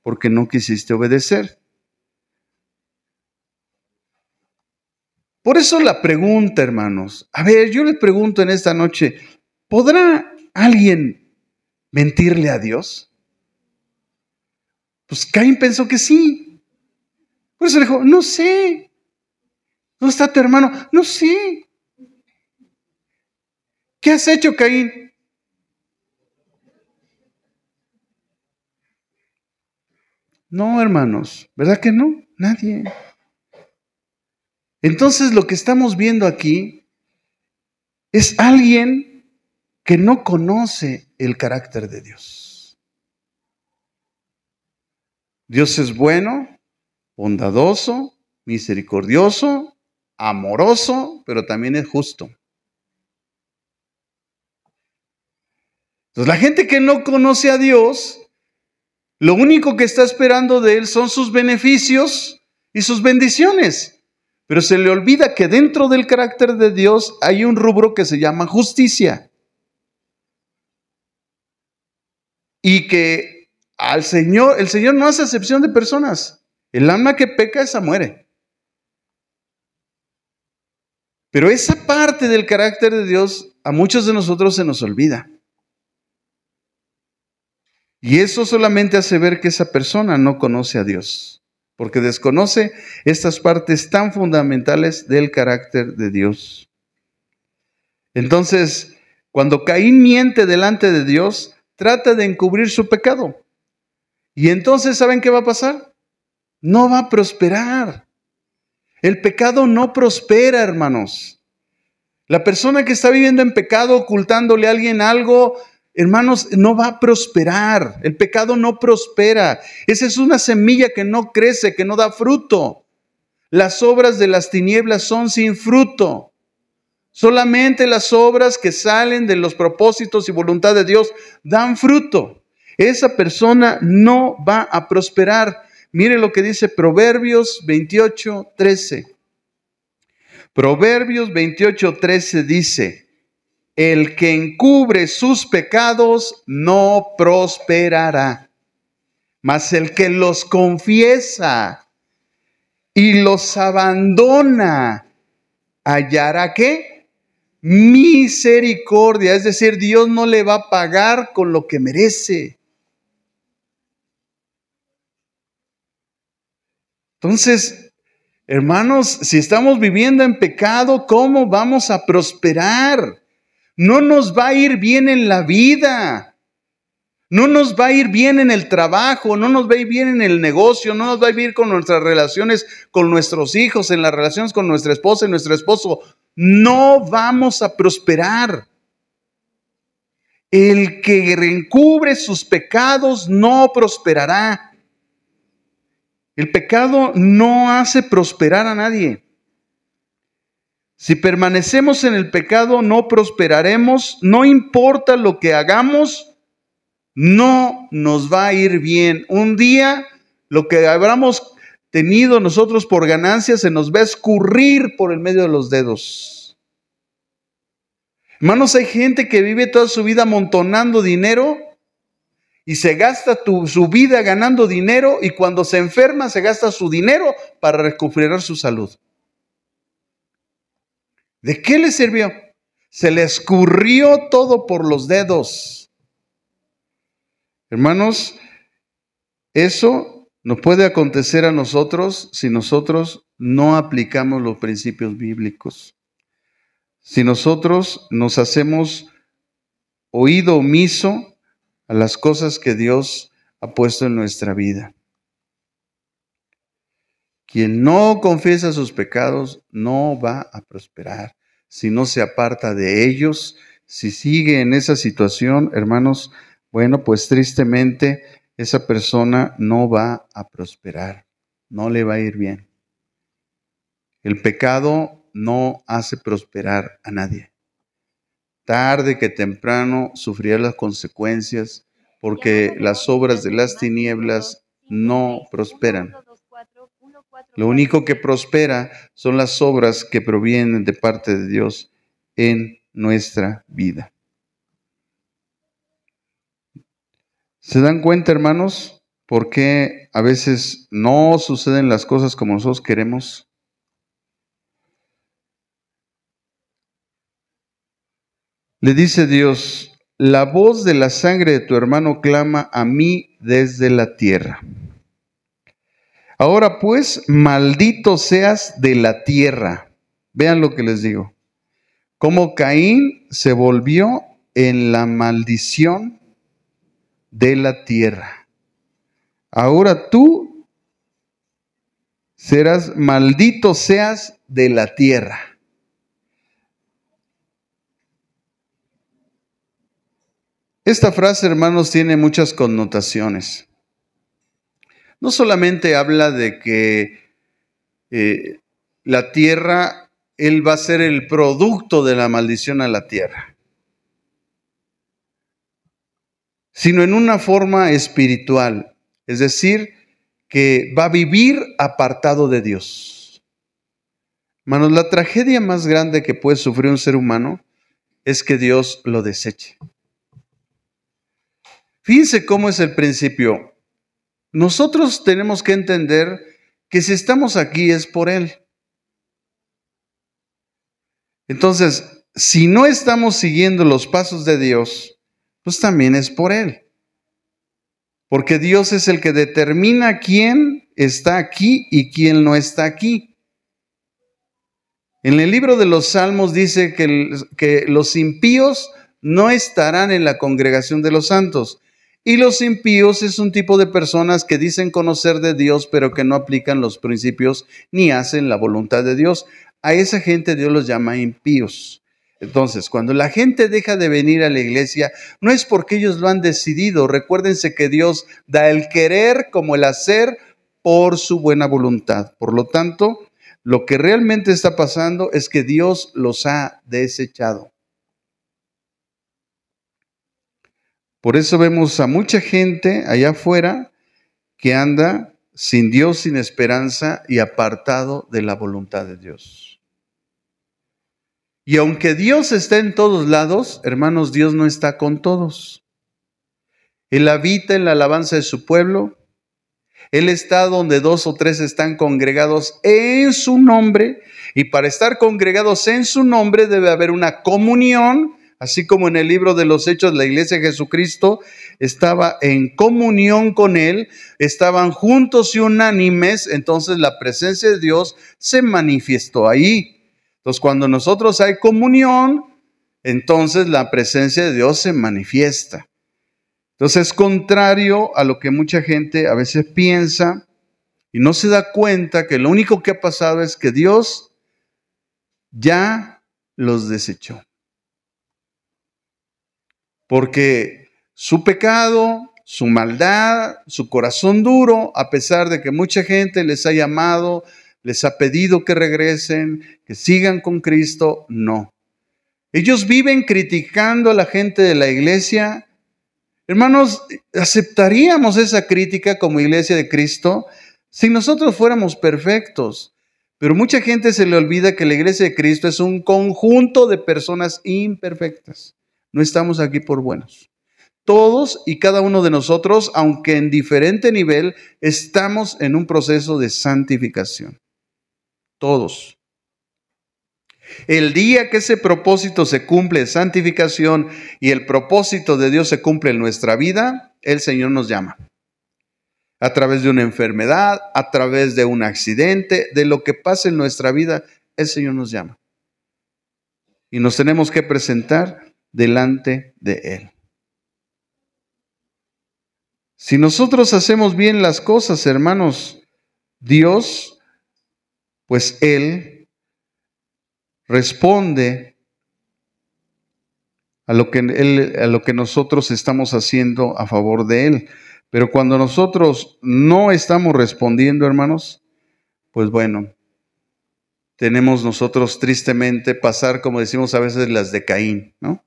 porque no quisiste obedecer. Por eso la pregunta, hermanos, a ver, yo les pregunto en esta noche, ¿podrá alguien mentirle a Dios? Pues Caín pensó que sí. Por eso le dijo, no sé. ¿Dónde está tu hermano? No sé. ¿Qué has hecho, Caín? No, hermanos, ¿verdad que no? Nadie. Entonces lo que estamos viendo aquí es alguien que no conoce el carácter de Dios. Dios es bueno, bondadoso, misericordioso, amoroso, pero también es justo. Entonces la gente que no conoce a Dios, lo único que está esperando de Él son sus beneficios y sus bendiciones. Pero se le olvida que dentro del carácter de Dios hay un rubro que se llama justicia. Y que el Señor no hace acepción de personas. El alma que peca, esa muere. Pero esa parte del carácter de Dios a muchos de nosotros se nos olvida. Y eso solamente hace ver que esa persona no conoce a Dios, porque desconoce estas partes tan fundamentales del carácter de Dios. Entonces, cuando Caín miente delante de Dios, trata de encubrir su pecado. Y entonces, ¿saben qué va a pasar? No va a prosperar. El pecado no prospera, hermanos. La persona que está viviendo en pecado, ocultándole a alguien algo, hermanos, no va a prosperar. El pecado no prospera. Esa es una semilla que no crece, que no da fruto. Las obras de las tinieblas son sin fruto. Solamente las obras que salen de los propósitos y voluntad de Dios dan fruto. Esa persona no va a prosperar. Mire lo que dice Proverbios 28:13. Proverbios 28:13 dice: el que encubre sus pecados no prosperará, mas el que los confiesa y los abandona hallará ¿qué? Misericordia. Es decir, Dios no le va a pagar con lo que merece. Entonces, hermanos, si estamos viviendo en pecado, ¿cómo vamos a prosperar? No nos va a ir bien en la vida. No nos va a ir bien en el trabajo, no nos va a ir bien en el negocio, no nos va a ir bien con nuestras relaciones con nuestros hijos, en las relaciones con nuestra esposa y nuestro esposo. No vamos a prosperar. El que encubre sus pecados no prosperará. El pecado no hace prosperar a nadie. Si permanecemos en el pecado, no prosperaremos. No importa lo que hagamos, no nos va a ir bien. Un día, lo que habremos tenido nosotros por ganancia se nos va a escurrir por el medio de los dedos. Hermanos, hay gente que vive toda su vida amontonando dinero y se gasta su vida ganando dinero, y cuando se enferma se gasta su dinero para recuperar su salud. ¿De qué le sirvió? Se le escurrió todo por los dedos. Hermanos, eso nos puede acontecer a nosotros si nosotros no aplicamos los principios bíblicos. Si nosotros nos hacemos oído omiso a las cosas que Dios ha puesto en nuestra vida. Quien no confiesa sus pecados no va a prosperar. Si no se aparta de ellos, si sigue en esa situación, hermanos, bueno, pues tristemente esa persona no va a prosperar, no le va a ir bien. El pecado no hace prosperar a nadie. Tarde que temprano sufrirá las consecuencias, porque las obras de las tinieblas no prosperan. Lo único que prospera son las obras que provienen de parte de Dios en nuestra vida. ¿Se dan cuenta, hermanos, por qué a veces no suceden las cosas como nosotros queremos? Le dice Dios: la voz de la sangre de tu hermano clama a mí desde la tierra. Ahora pues, maldito seas de la tierra. Vean lo que les digo. Como Caín se volvió en la maldición de la tierra. Ahora tú serás maldito seas de la tierra. Esta frase, hermanos, tiene muchas connotaciones. No solamente habla de que la tierra, él va a ser el producto de la maldición a la tierra, sino en una forma espiritual, es decir, que va a vivir apartado de Dios. Hermanos, la tragedia más grande que puede sufrir un ser humano es que Dios lo deseche. Fíjense cómo es el principio. Nosotros tenemos que entender que si estamos aquí es por Él. Entonces, si no estamos siguiendo los pasos de Dios, pues también es por Él. Porque Dios es el que determina quién está aquí y quién no está aquí. En el libro de los Salmos dice que los impíos no estarán en la congregación de los santos. Y los impíos es un tipo de personas que dicen conocer de Dios, pero que no aplican los principios ni hacen la voluntad de Dios. A esa gente Dios los llama impíos. Entonces, cuando la gente deja de venir a la iglesia, no es porque ellos lo han decidido. Recuérdense que Dios da el querer como el hacer por su buena voluntad. Por lo tanto, lo que realmente está pasando es que Dios los ha desechado. Por eso vemos a mucha gente allá afuera que anda sin Dios, sin esperanza y apartado de la voluntad de Dios. Y aunque Dios está en todos lados, hermanos, Dios no está con todos. Él habita en la alabanza de su pueblo. Él está donde 2 o 3 están congregados en su nombre. Y para estar congregados en su nombre debe haber una comunión. Así como en el libro de los Hechos, la iglesia de Jesucristo estaba en comunión con Él, estaban juntos y unánimes, entonces la presencia de Dios se manifestó ahí. Entonces, cuando nosotros hay comunión, entonces la presencia de Dios se manifiesta. Entonces, es contrario a lo que mucha gente a veces piensa y no se da cuenta que lo único que ha pasado es que Dios ya los desechó. Porque su pecado, su maldad, su corazón duro, a pesar de que mucha gente les ha llamado, les ha pedido que regresen, que sigan con Cristo. No. Ellos viven criticando a la gente de la iglesia. Hermanos, ¿aceptaríamos esa crítica como iglesia de Cristo si nosotros fuéramos perfectos? Pero mucha gente se le olvida que la iglesia de Cristo es un conjunto de personas imperfectas. No estamos aquí por buenos. Todos y cada uno de nosotros, aunque en diferente nivel, estamos en un proceso de santificación. Todos. El día que ese propósito se cumple, santificación, y el propósito de Dios se cumple en nuestra vida, el Señor nos llama. A través de una enfermedad, a través de un accidente, de lo que pase en nuestra vida, el Señor nos llama. Y nos tenemos que presentar delante de Él. Si nosotros hacemos bien las cosas, hermanos, Dios, pues Él responde a lo que nosotros estamos haciendo a favor de Él. Pero cuando nosotros no estamos respondiendo, hermanos, pues bueno, tenemos nosotros tristemente pasar, como decimos a veces, las de Caín, ¿no?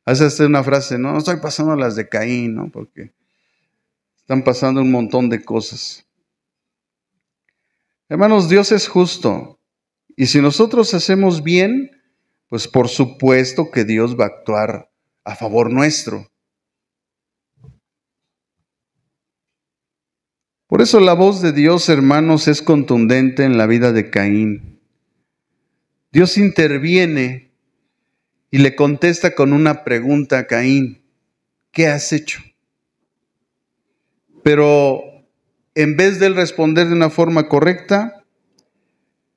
Hace hasta una frase, no estoy pasando las de Caín, ¿no? Porque están pasando un montón de cosas. Hermanos, Dios es justo. Y si nosotros hacemos bien, pues por supuesto que Dios va a actuar a favor nuestro. Por eso la voz de Dios, hermanos, es contundente en la vida de Caín. Dios interviene y le contesta con una pregunta a Caín: ¿qué has hecho? Pero en vez de él responder de una forma correcta,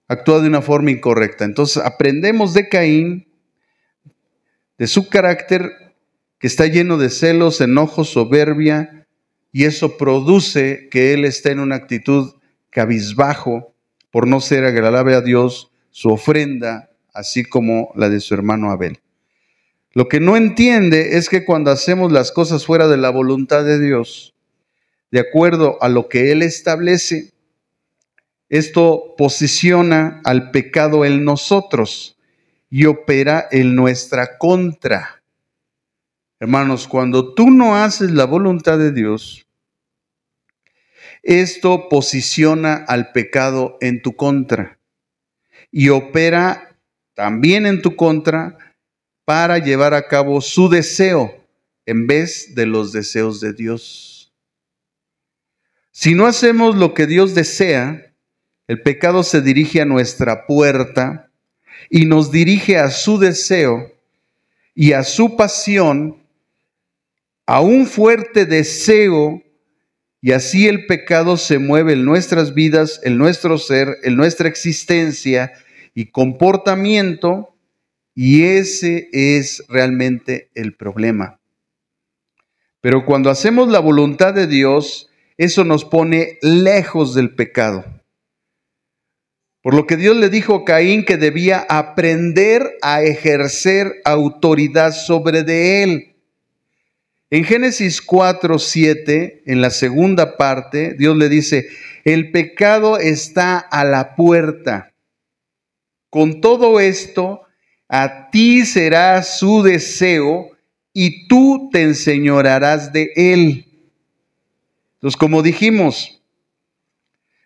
actúa de una forma incorrecta. Entonces aprendemos de Caín, de su carácter que está lleno de celos, enojo, soberbia, y eso produce que él esté en una actitud cabizbajo por no ser agradable a Dios, su ofrenda, así como la de su hermano Abel. Lo que no entiende es que cuando hacemos las cosas fuera de la voluntad de Dios, de acuerdo a lo que Él establece, esto posiciona al pecado en nosotros y opera en nuestra contra. Hermanos, cuando tú no haces la voluntad de Dios, esto posiciona al pecado en tu contra y opera también en tu contra para llevar a cabo su deseo en vez de los deseos de Dios. Si no hacemos lo que Dios desea, el pecado se dirige a nuestra puerta y nos dirige a su deseo y a su pasión, a un fuerte deseo, y así el pecado se mueve en nuestras vidas, en nuestro ser, en nuestra existencia y comportamiento, y ese es realmente el problema. Pero cuando hacemos la voluntad de Dios, eso nos pone lejos del pecado. Por lo que Dios le dijo a Caín que debía aprender a ejercer autoridad sobre de él. En Génesis 4:7, en la segunda parte, Dios le dice: el pecado está a la puerta. Con todo esto, a ti será su deseo y tú te enseñorearás de él. Entonces, como dijimos,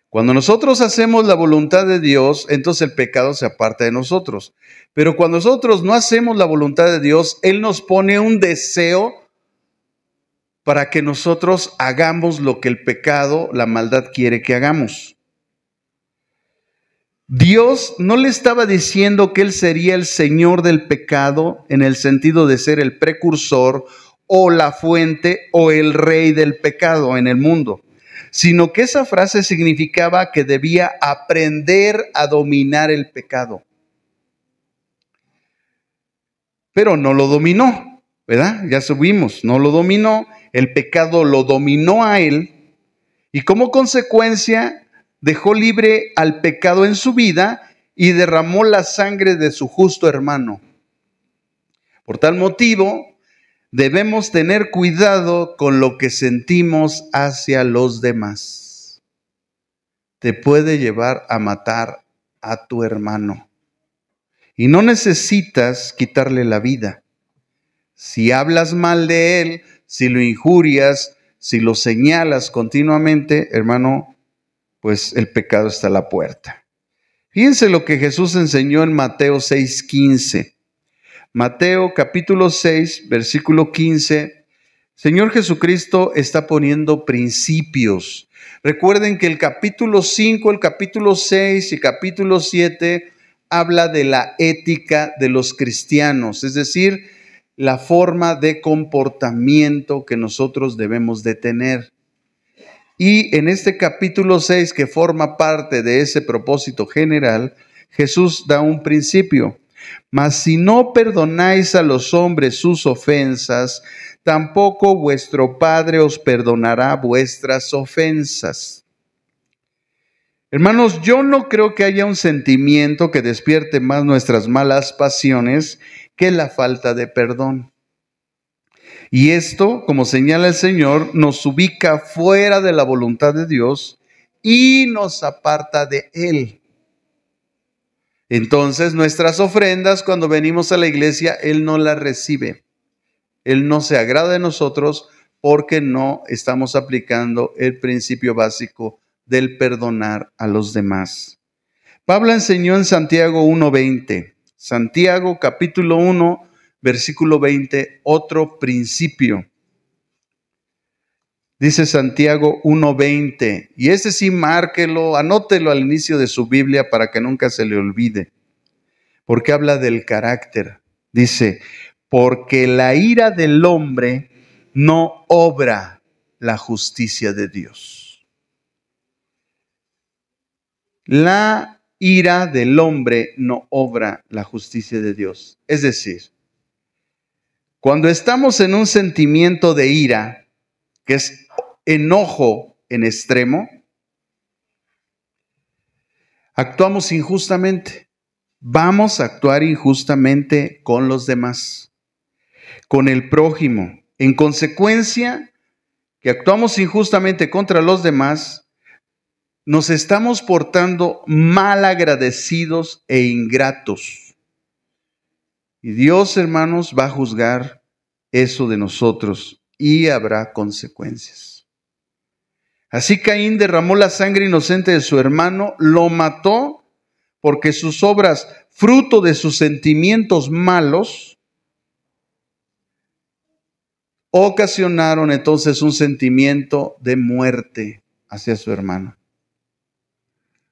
cuando nosotros hacemos la voluntad de Dios, entonces el pecado se aparta de nosotros. Pero cuando nosotros no hacemos la voluntad de Dios, Él nos pone un deseo para que nosotros hagamos lo que el pecado, la maldad quiere que hagamos. Dios no le estaba diciendo que Él sería el Señor del pecado en el sentido de ser el precursor o la fuente o el rey del pecado en el mundo, sino que esa frase significaba que debía aprender a dominar el pecado. Pero no lo dominó, ¿verdad? Ya subimos, no lo dominó, el pecado lo dominó a él y como consecuencia dejó libre al pecado en su vida y derramó la sangre de su justo hermano. Por tal motivo, debemos tener cuidado con lo que sentimos hacia los demás. Te puede llevar a matar a tu hermano. Y no necesitas quitarle la vida. Si hablas mal de él, si lo injurias, si lo señalas continuamente, hermano, pues el pecado está a la puerta. Fíjense lo que Jesús enseñó en Mateo 6:15. Mateo capítulo 6, versículo 15. Señor Jesucristo está poniendo principios. Recuerden que el capítulo 5, el capítulo 6 y capítulo 7 habla de la ética de los cristianos, es decir, la forma de comportamiento que nosotros debemos de tener. Y en este capítulo 6, que forma parte de ese propósito general, Jesús da un principio. Mas si no perdonáis a los hombres sus ofensas, tampoco vuestro Padre os perdonará vuestras ofensas. Hermanos, yo no creo que haya un sentimiento que despierte más nuestras malas pasiones que la falta de perdón. Y esto, como señala el Señor, nos ubica fuera de la voluntad de Dios y nos aparta de Él. Entonces, nuestras ofrendas, cuando venimos a la iglesia, Él no las recibe. Él no se agrada de nosotros porque no estamos aplicando el principio básico del perdonar a los demás. Pablo enseñó en Santiago 1:20. Santiago capítulo 1, versículo 20, otro principio. Dice Santiago 1:20, y ese sí márquelo, anótelo al inicio de su Biblia para que nunca se le olvide, porque habla del carácter. Dice, porque la ira del hombre no obra la justicia de Dios. La ira del hombre no obra la justicia de Dios. Es decir, cuando estamos en un sentimiento de ira, que es enojo en extremo, actuamos injustamente. Vamos a actuar injustamente con los demás, con el prójimo. En consecuencia, que actuamos injustamente contra los demás, nos estamos portando mal agradecidos e ingratos. Y Dios, hermanos, va a juzgar eso de nosotros y habrá consecuencias. Así Caín derramó la sangre inocente de su hermano, lo mató porque sus obras, fruto de sus sentimientos malos, ocasionaron entonces un sentimiento de muerte hacia su hermano.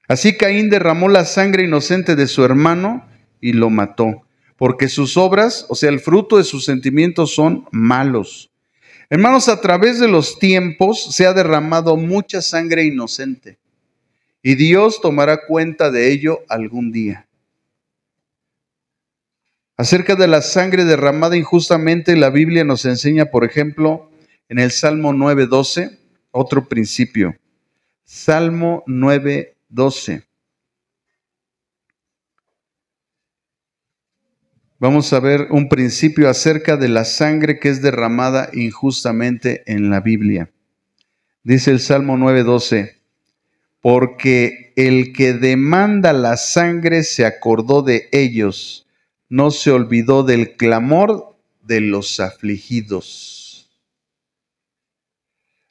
Así Caín derramó la sangre inocente de su hermano y lo mató, porque sus obras, o sea, el fruto de sus sentimientos son malos. Hermanos, a través de los tiempos se ha derramado mucha sangre inocente y Dios tomará cuenta de ello algún día. Acerca de la sangre derramada injustamente, la Biblia nos enseña, por ejemplo, en el Salmo 9:12, otro principio. Salmo 9:12. Vamos a ver un principio acerca de la sangre que es derramada injustamente en la Biblia. Dice el Salmo 9:12, porque el que demanda la sangre se acordó de ellos, no se olvidó del clamor de los afligidos.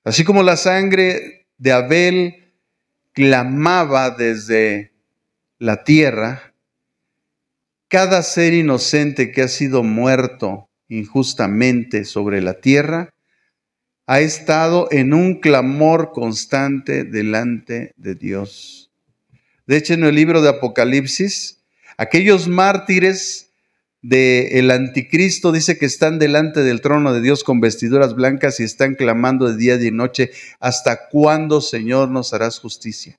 Así como la sangre de Abel clamaba desde la tierra, cada ser inocente que ha sido muerto injustamente sobre la tierra ha estado en un clamor constante delante de Dios. De hecho, en el libro de Apocalipsis, aquellos mártires del anticristo dice que están delante del trono de Dios con vestiduras blancas y están clamando de día y de noche: ¿hasta cuándo, Señor, nos harás justicia?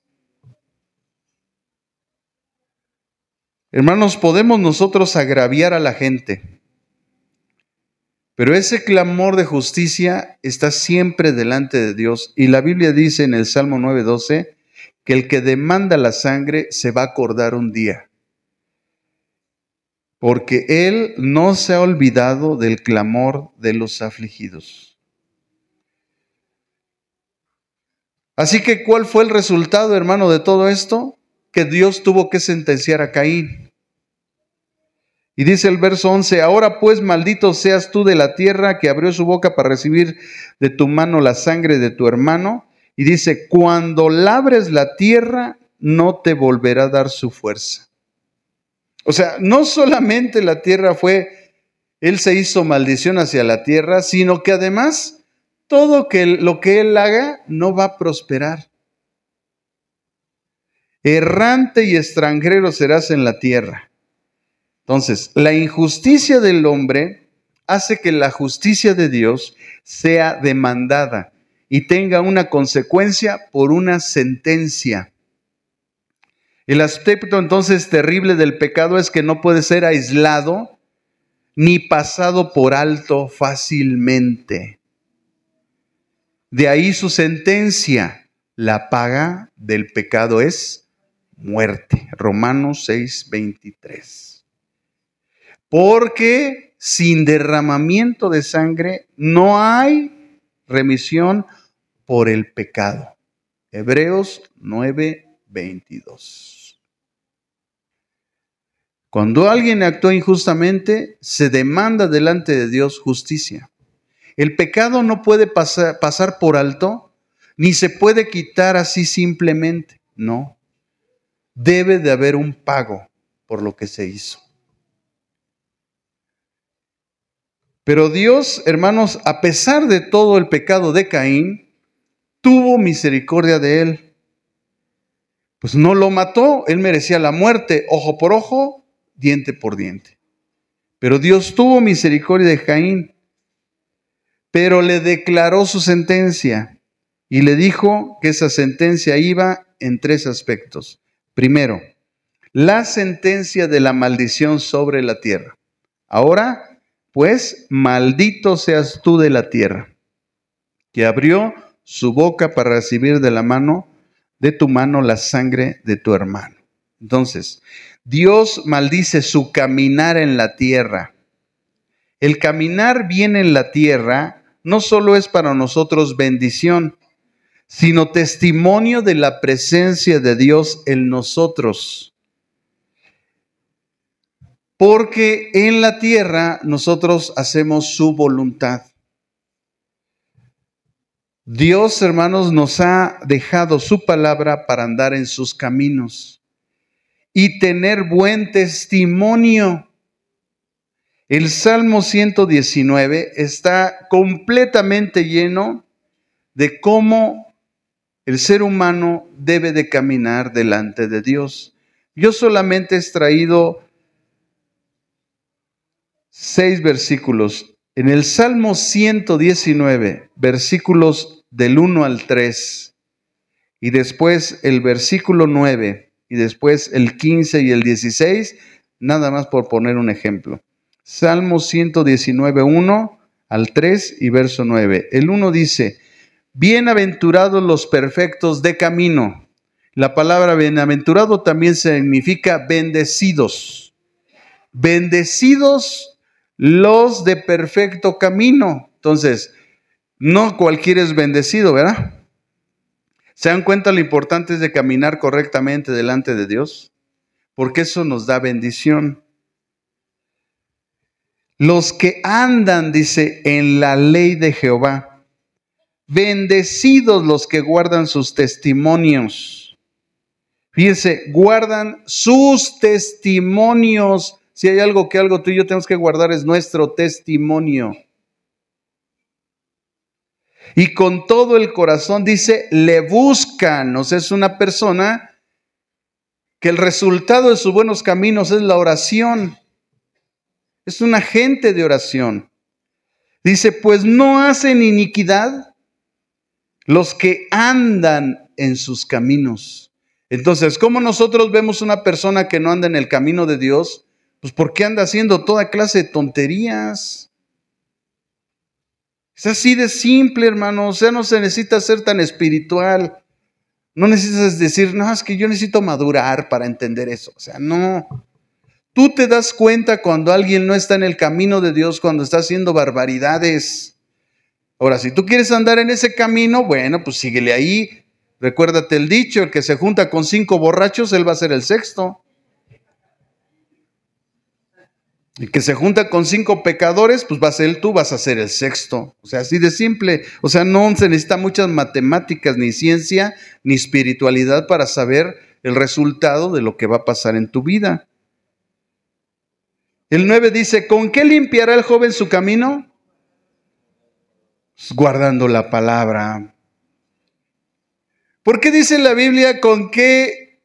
Hermanos, podemos nosotros agraviar a la gente, pero ese clamor de justicia está siempre delante de Dios. Y la Biblia dice en el Salmo 9:12 que el que demanda la sangre se va a acordar un día. porque Él no se ha olvidado del clamor de los afligidos. Así que, ¿cuál fue el resultado, hermano, de todo esto? Que Dios tuvo que sentenciar a Caín. Y dice el verso 11, ahora pues maldito seas tú de la tierra que abrió su boca para recibir de tu mano la sangre de tu hermano. Y dice, cuando labres la tierra, no te volverá a dar su fuerza. O sea, no solamente la tierra Él se hizo maldición hacia la tierra, sino que además todo lo que Él haga no va a prosperar. Errante y extranjero serás en la tierra. Entonces, la injusticia del hombre hace que la justicia de Dios sea demandada y tenga una consecuencia por una sentencia. El aspecto entonces terrible del pecado es que no puede ser aislado ni pasado por alto fácilmente. De ahí su sentencia, la paga del pecado es muerte. Romanos 6:23. Porque sin derramamiento de sangre no hay remisión por el pecado. Hebreos 9:22. Cuando alguien actúa injustamente, se demanda delante de Dios justicia. El pecado no puede pasar por alto, ni se puede quitar así simplemente. No. Debe de haber un pago por lo que se hizo. Pero Dios, hermanos, a pesar de todo el pecado de Caín, tuvo misericordia de él. Pues no lo mató, él merecía la muerte, ojo por ojo, diente por diente. Pero Dios tuvo misericordia de Caín, pero le declaró su sentencia y le dijo que esa sentencia iba en 3 aspectos. Primero, la sentencia de la maldición sobre la tierra. Ahora, pues, maldito seas tú de la tierra, que abrió su boca para recibir de tu mano la sangre de tu hermano. Entonces, Dios maldice su caminar en la tierra. El caminar bien en la tierra no solo es para nosotros bendición, sino testimonio de la presencia de Dios en nosotros. Porque en la tierra nosotros hacemos su voluntad. Dios, hermanos, nos ha dejado su palabra para andar en sus caminos y tener buen testimonio. El Salmo 119 está completamente lleno de cómo el ser humano debe de caminar delante de Dios. Yo solamente he extraído 6 versículos. En el Salmo 119, versículos del 1 al 3, y después el versículo 9, y después el 15 y el 16, nada más por poner un ejemplo. Salmo 119, 1 al 3 y verso 9. El 1 dice, bienaventurados los perfectos de camino. La palabra bienaventurado también significa bendecidos. Bendecidos los de perfecto camino. Entonces, no cualquiera es bendecido, ¿verdad? ¿Se dan cuenta lo importante es de caminar correctamente delante de Dios? Porque eso nos da bendición. Los que andan, dice, en la ley de Jehová. Bendecidos los que guardan sus testimonios. Fíjense, guardan sus testimonios. Si hay algo tú y yo tenemos que guardar es nuestro testimonio. Y con todo el corazón, dice, le buscan. O sea, es una persona que el resultado de sus buenos caminos es la oración. Es un agente de oración. Dice, pues no hacen iniquidad los que andan en sus caminos. Entonces, ¿cómo nosotros vemos una persona que no anda en el camino de Dios? Pues porque anda haciendo toda clase de tonterías. Es así de simple, hermano. O sea, no se necesita ser tan espiritual. No necesitas decir, no, es que yo necesito madurar para entender eso. O sea, no. Tú te das cuenta cuando alguien no está en el camino de Dios, cuando está haciendo barbaridades. Ahora, si tú quieres andar en ese camino, bueno, pues síguele ahí. Recuérdate el dicho, el que se junta con 5 borrachos, él va a ser el sexto. El que se junta con 5 pecadores, pues tú vas a ser el sexto. O sea, así de simple. O sea, no se necesita muchas matemáticas, ni ciencia, ni espiritualidad para saber el resultado de lo que va a pasar en tu vida. El 9 dice, ¿con qué limpiará el joven su camino? Pues guardando la palabra. ¿Por qué dice la Biblia con qué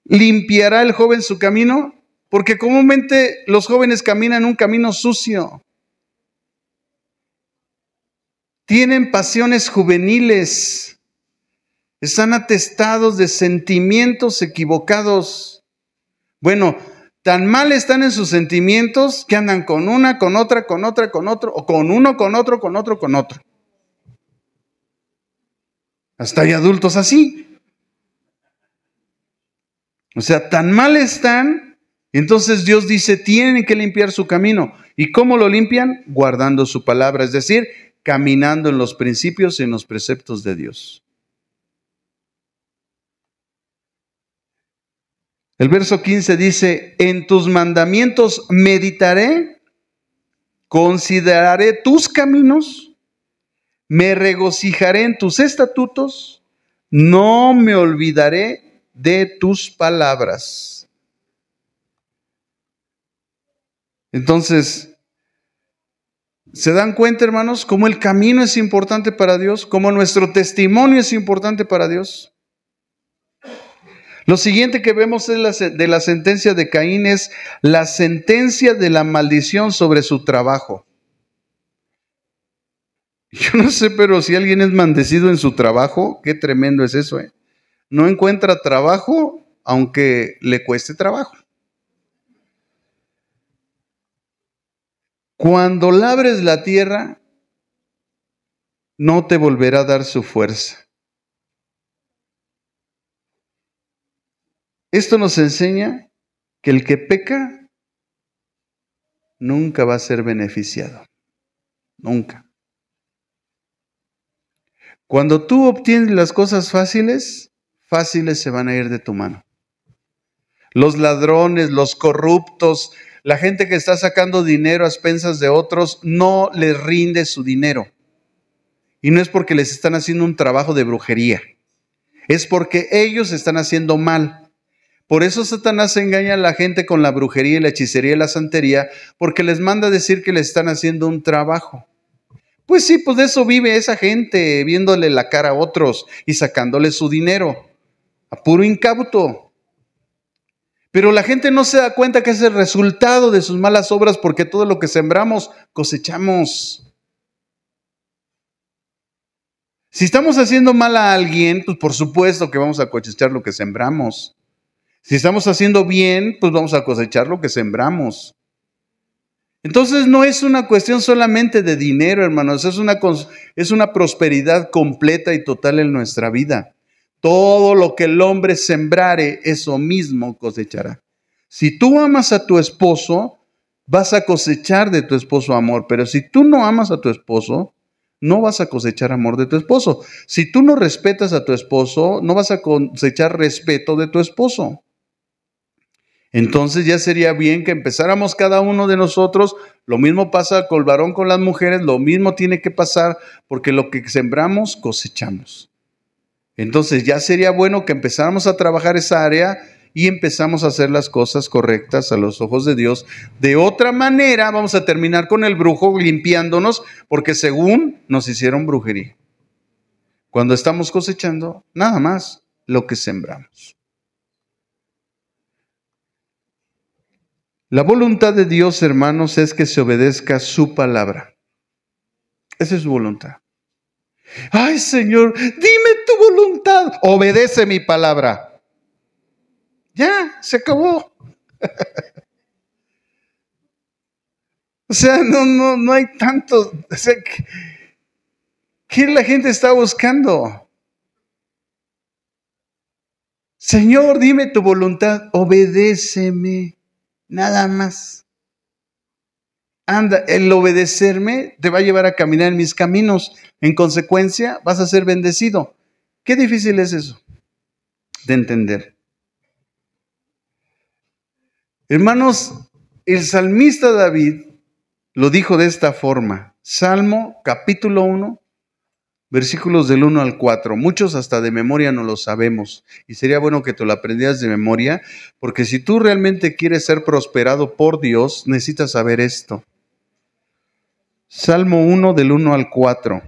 limpiará el joven su camino? Porque comúnmente los jóvenes caminan un camino sucio. Tienen pasiones juveniles. Están atestados de sentimientos equivocados. Bueno, tan mal están en sus sentimientos que andan con una, con otra, con otra, con otro, o con uno, con otro, con otro, con otro. Hasta hay adultos así. O sea, tan mal están. Entonces Dios dice, tienen que limpiar su camino. ¿Y cómo lo limpian? Guardando su palabra, es decir, caminando en los principios y en los preceptos de Dios. El verso 15 dice, en tus mandamientos meditaré, consideraré tus caminos, me regocijaré en tus estatutos, no me olvidaré de tus palabras. Entonces, ¿se dan cuenta, hermanos, cómo el camino es importante para Dios? ¿Cómo nuestro testimonio es importante para Dios? Lo siguiente que vemos de la sentencia de Caín es la sentencia de la maldición sobre su trabajo. Yo no sé, pero si alguien es maldecido en su trabajo, qué tremendo es eso, ¿eh? No encuentra trabajo, aunque le cueste trabajo. Cuando labres la tierra, no te volverá a dar su fuerza. Esto nos enseña que el que peca nunca va a ser beneficiado. Nunca. Cuando tú obtienes las cosas fáciles, fáciles se van a ir de tu mano. Los ladrones, los corruptos, la gente que está sacando dinero a expensas de otros, no les rinde su dinero. Y no es porque les están haciendo un trabajo de brujería. Es porque ellos están haciendo mal. Por eso Satanás engaña a la gente con la brujería y la hechicería y la santería, porque les manda a decir que le están haciendo un trabajo. Pues sí, pues de eso vive esa gente, viéndole la cara a otros y sacándole su dinero, a puro incauto. Pero la gente no se da cuenta que es el resultado de sus malas obras, porque todo lo que sembramos, cosechamos. Si estamos haciendo mal a alguien, pues por supuesto que vamos a cosechar lo que sembramos. Si estamos haciendo bien, pues vamos a cosechar lo que sembramos. Entonces no es una cuestión solamente de dinero, hermanos, es una prosperidad completa y total en nuestra vida. Todo lo que el hombre sembrare, eso mismo cosechará. Si tú amas a tu esposo, vas a cosechar de tu esposo amor, pero si tú no amas a tu esposo, no vas a cosechar amor de tu esposo. Si tú no respetas a tu esposo, no vas a cosechar respeto de tu esposo. Entonces ya sería bien que empezáramos cada uno de nosotros. Lo mismo pasa con el varón con las mujeres, lo mismo tiene que pasar, porque lo que sembramos, cosechamos. Entonces ya sería bueno que empezáramos a trabajar esa área y empezamos a hacer las cosas correctas a los ojos de Dios. De otra manera vamos a terminar con el brujo limpiándonos, porque según nos hicieron brujería. Cuando estamos cosechando, nada más lo que sembramos. La voluntad de Dios, hermanos, es que se obedezca su palabra. Esa es su voluntad. Ay, Señor, dime tu voluntad. Obedece mi palabra. Ya, se acabó. O sea, no hay tanto. O sea, ¿qué la gente está buscando? Señor, dime tu voluntad. Obedéceme. Nada más. Anda, el obedecerme te va a llevar a caminar en mis caminos. En consecuencia, vas a ser bendecido. Qué difícil es eso de entender. Hermanos, el salmista David lo dijo de esta forma. Salmo capítulo 1, versículos del 1 al 4. Muchos hasta de memoria no lo sabemos. Y sería bueno que te lo aprendieras de memoria, porque si tú realmente quieres ser prosperado por Dios, necesitas saber esto. Salmo 1 del 1 al 4.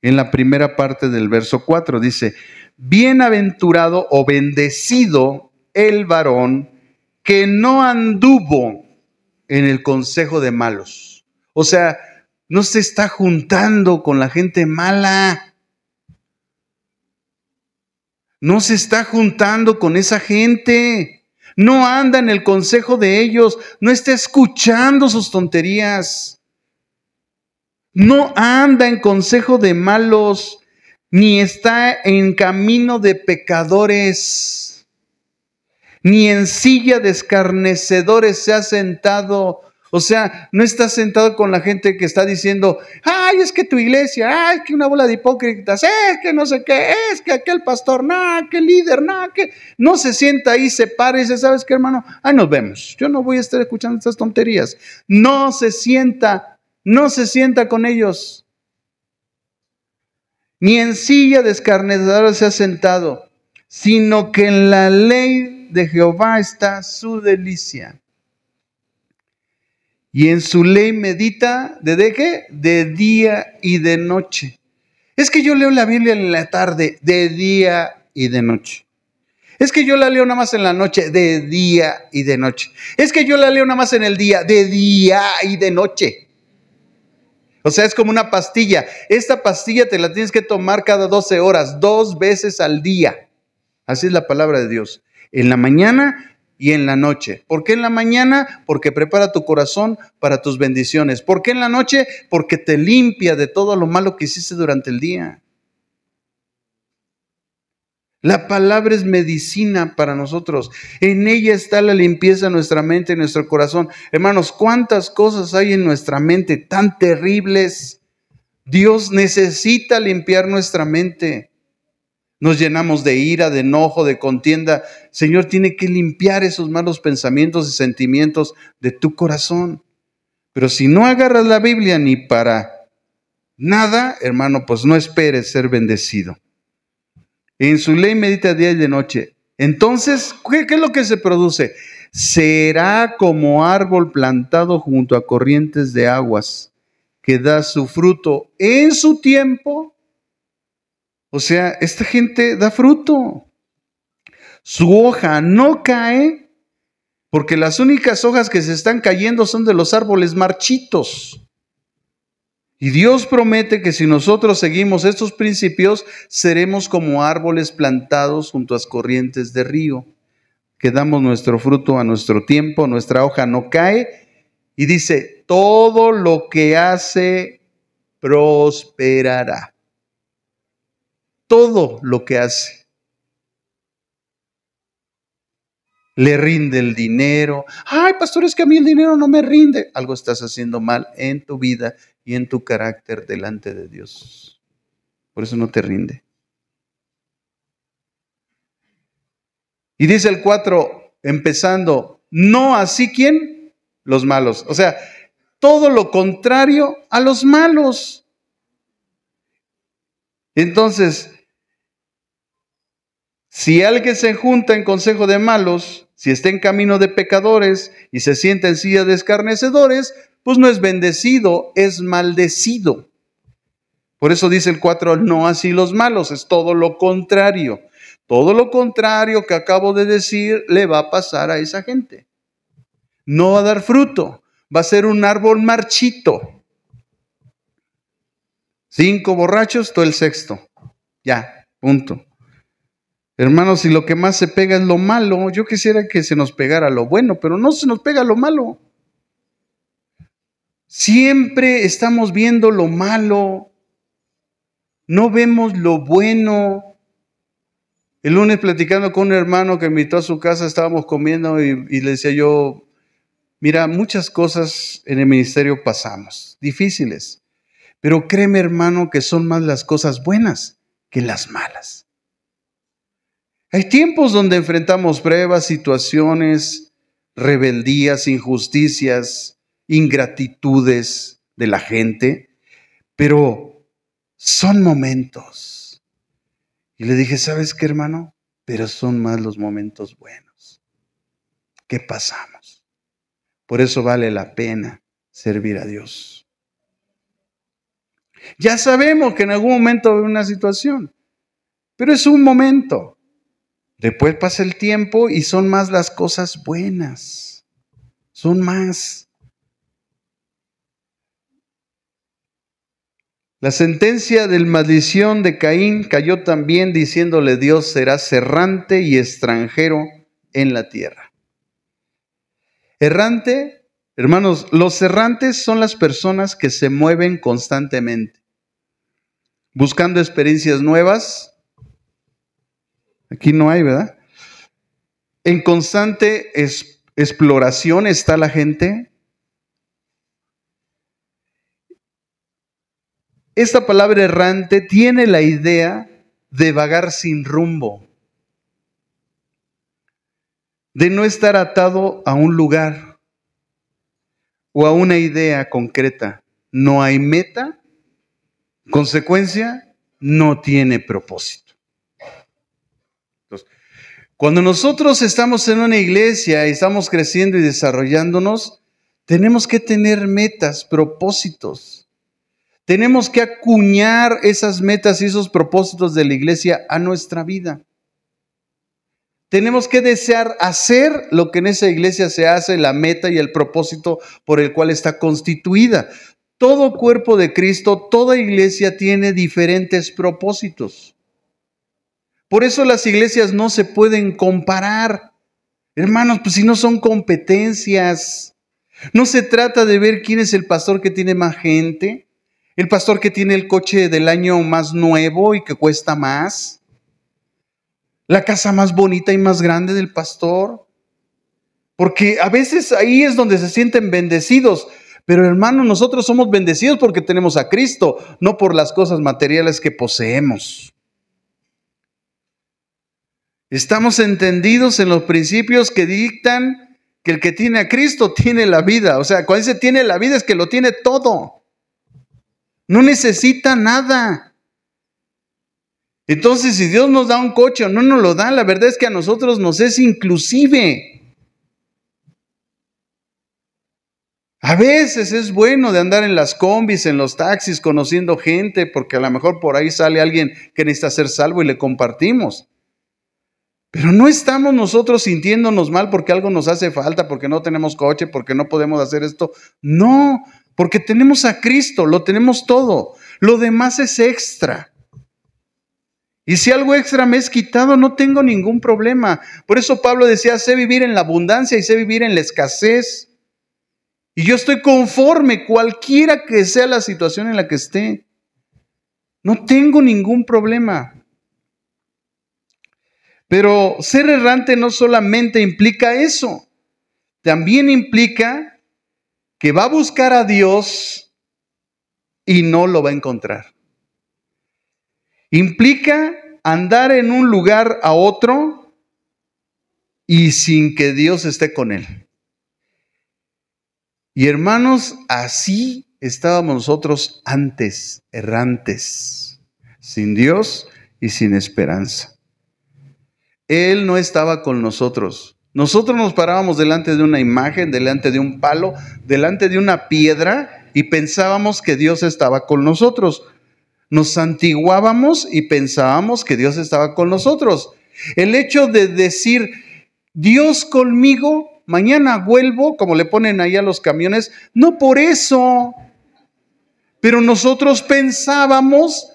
En la primera parte del verso 4 dice, bienaventurado o bendecido el varón que no anduvo en el consejo de malos. O sea, no se está juntando con la gente mala. No se está juntando con esa gente. No anda en el consejo de ellos. No está escuchando sus tonterías. No anda en consejo de malos, ni está en camino de pecadores, ni en silla de escarnecedores se ha sentado. O sea, no está sentado con la gente que está diciendo, ay, es que tu iglesia, ay, que una bola de hipócritas, es que no sé qué, es que aquel pastor, nada, que líder, nada, que no se sienta ahí, se para y dice, ¿sabes qué, hermano? Ahí nos vemos. Yo no voy a estar escuchando estas tonterías. No se sienta con ellos. Ni en silla de escarnecedores se ha sentado, sino que en la ley de Jehová está su delicia. Y en su ley medita, ¿de qué? De día y de noche. Es que yo leo la Biblia en la tarde, de día y de noche. Es que yo la leo nada más en la noche, de día y de noche. Es que yo la leo nada más en el día, de día y de noche. O sea, es como una pastilla. Esta pastilla te la tienes que tomar cada 12 horas, 2 veces al día. Así es la palabra de Dios. En la mañana y en la noche. ¿Por qué en la mañana? Porque prepara tu corazón para tus bendiciones. ¿Por qué en la noche? Porque te limpia de todo lo malo que hiciste durante el día. La palabra es medicina para nosotros. En ella está la limpieza de nuestra mente y nuestro corazón. Hermanos, ¿cuántas cosas hay en nuestra mente tan terribles? Dios necesita limpiar nuestra mente. Nos llenamos de ira, de enojo, de contienda. Señor tiene que limpiar esos malos pensamientos y sentimientos de tu corazón. Pero si no agarras la Biblia ni para nada, hermano, pues no esperes ser bendecido. En su ley medita día y de noche. Entonces, ¿qué es lo que se produce? Será como árbol plantado junto a corrientes de aguas, que da su fruto en su tiempo. O sea, esta gente da fruto. Su hoja no cae, porque las únicas hojas que se están cayendo son de los árboles marchitos. Y Dios promete que si nosotros seguimos estos principios, seremos como árboles plantados junto a las corrientes de río, que damos nuestro fruto a nuestro tiempo, nuestra hoja no cae. Y dice, todo lo que hace prosperará. Todo lo que hace. Le rinde el dinero. Ay, pastor, es que a mí el dinero no me rinde. Algo estás haciendo mal en tu vida y en tu carácter delante de Dios. Por eso no te rinde. Y dice el 4, empezando, no así, ¿quién? Los malos. O sea, todo lo contrario a los malos. Entonces, si alguien se junta en consejo de malos, si está en camino de pecadores y se sienta en silla de escarnecedores, pues no es bendecido, es maldecido. Por eso dice el 4, no así los malos, es todo lo contrario. Todo lo contrario que acabo de decir le va a pasar a esa gente. No va a dar fruto, va a ser un árbol marchito. 5 borrachos, todo el sexto. Ya, punto. Hermanos, si lo que más se pega es lo malo, yo quisiera que se nos pegara lo bueno, pero no se nos pega lo malo. Siempre estamos viendo lo malo, no vemos lo bueno. El lunes platicando con un hermano que me invitó a su casa, estábamos comiendo y le decía yo, Mira, muchas cosas en el ministerio pasamos, difíciles, pero créeme, hermano, que son más las cosas buenas que las malas. Hay tiempos donde enfrentamos pruebas, situaciones, rebeldías, injusticias, ingratitudes de la gente, pero son momentos. Y le dije, ¿sabes qué, hermano? Pero son más los momentos buenos que pasamos. Por eso vale la pena servir a Dios. Ya sabemos que en algún momento va a haber una situación, pero es un momento. Después pasa el tiempo y son más las cosas buenas. Son más. La sentencia del maldición de Caín cayó también diciéndole Dios: serás errante y extranjero en la tierra. Errante, hermanos, los errantes son las personas que se mueven constantemente, buscando experiencias nuevas. Aquí no hay, ¿verdad? En constante exploración está la gente. Esta palabra errante tiene la idea de vagar sin rumbo, de no estar atado a un lugar o a una idea concreta. No hay meta, consecuencia, no tiene propósito. Entonces, cuando nosotros estamos en una iglesia y estamos creciendo y desarrollándonos, tenemos que tener metas, propósitos. Tenemos que acuñar esas metas y esos propósitos de la iglesia a nuestra vida. Tenemos que desear hacer lo que en esa iglesia se hace, la meta y el propósito por el cual está constituida. Todo cuerpo de Cristo, toda iglesia tiene diferentes propósitos. Por eso las iglesias no se pueden comparar. Hermanos, pues si no son competencias. No se trata de ver quién es el pastor que tiene más gente, el pastor que tiene el coche del año más nuevo y que cuesta más, la casa más bonita y más grande del pastor. Porque a veces ahí es donde se sienten bendecidos. Pero hermanos, nosotros somos bendecidos porque tenemos a Cristo, no por las cosas materiales que poseemos. Estamos entendidos en los principios que dictan que el que tiene a Cristo tiene la vida. O sea, cuando dice tiene la vida es que lo tiene todo. No necesita nada. Entonces, si Dios nos da un coche o no nos lo da, la verdad es que a nosotros nos es inclusive. A veces es bueno de andar en las combis, en los taxis, conociendo gente, porque a lo mejor por ahí sale alguien que necesita ser salvo y le compartimos. Pero no estamos nosotros sintiéndonos mal porque algo nos hace falta, porque no tenemos coche, porque no podemos hacer esto. No, porque tenemos a Cristo, lo tenemos todo. Lo demás es extra. Y si algo extra me es quitado, no tengo ningún problema. Por eso Pablo decía, sé vivir en la abundancia y sé vivir en la escasez. Y yo estoy conforme, cualquiera que sea la situación en la que esté. No tengo ningún problema. Pero ser errante no solamente implica eso, también implica que va a buscar a Dios y no lo va a encontrar. Implica andar en un lugar a otro y sin que Dios esté con él. Y hermanos, así estábamos nosotros antes, errantes, sin Dios y sin esperanza. Él no estaba con nosotros. Nosotros nos parábamos delante de una imagen, delante de un palo, delante de una piedra y pensábamos que Dios estaba con nosotros. Nos santiguábamos y pensábamos que Dios estaba con nosotros. El hecho de decir, Dios conmigo, mañana vuelvo, como le ponen ahí a los camiones, no por eso. Pero nosotros pensábamos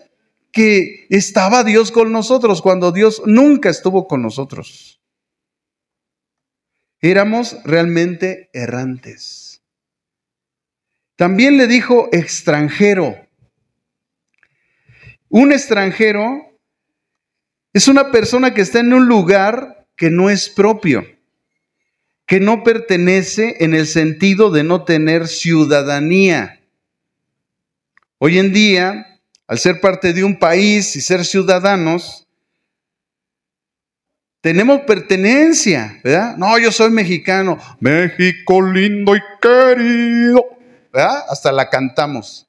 que estaba Dios con nosotros cuando Dios nunca estuvo con nosotros. Éramos realmente errantes. También le dijo extranjero. Un extranjero es una persona que está en un lugar que no es propio, que no pertenece en el sentido de no tener ciudadanía. Hoy en día, al ser parte de un país y ser ciudadanos, tenemos pertenencia, ¿verdad? No, yo soy mexicano. México lindo y querido, ¿verdad? Hasta la cantamos,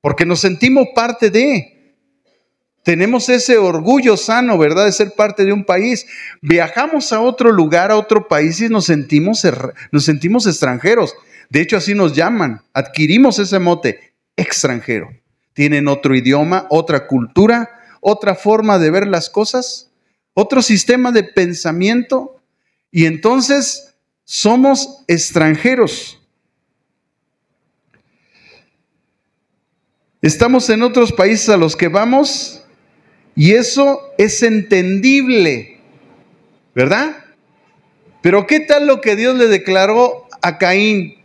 porque nos sentimos parte de. Tenemos ese orgullo sano, ¿verdad? De ser parte de un país. Viajamos a otro lugar, a otro país y nos sentimos extranjeros. De hecho, así nos llaman. Adquirimos ese mote, extranjero. Tienen otro idioma, otra cultura, otra forma de ver las cosas, otro sistema de pensamiento. Y entonces somos extranjeros. Estamos en otros países a los que vamos. Y eso es entendible, ¿verdad? Pero ¿qué tal lo que Dios le declaró a Caín?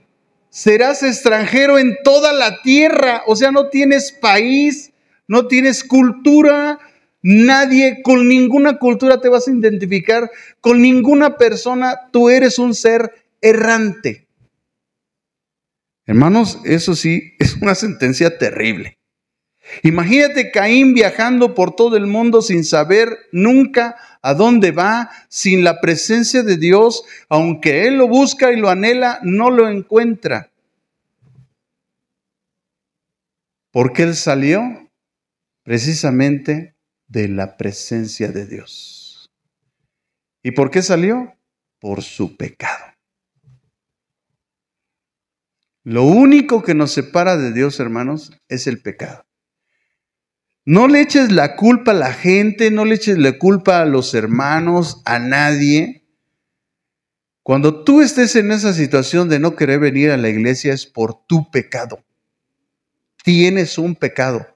Serás extranjero en toda la tierra. O sea, no tienes país, no tienes cultura. Nadie, con ninguna cultura te vas a identificar. Con ninguna persona, tú eres un ser errante. Hermanos, eso sí, es una sentencia terrible. Imagínate Caín viajando por todo el mundo sin saber nunca a dónde va, sin la presencia de Dios, aunque él lo busca y lo anhela, no lo encuentra. ¿Por qué él salió? Precisamente de la presencia de Dios. ¿Y por qué salió? Por su pecado. Lo único que nos separa de Dios, hermanos, es el pecado. No le eches la culpa a la gente, no le eches la culpa a los hermanos, a nadie. Cuando tú estés en esa situación de no querer venir a la iglesia es por tu pecado. Tienes un pecado.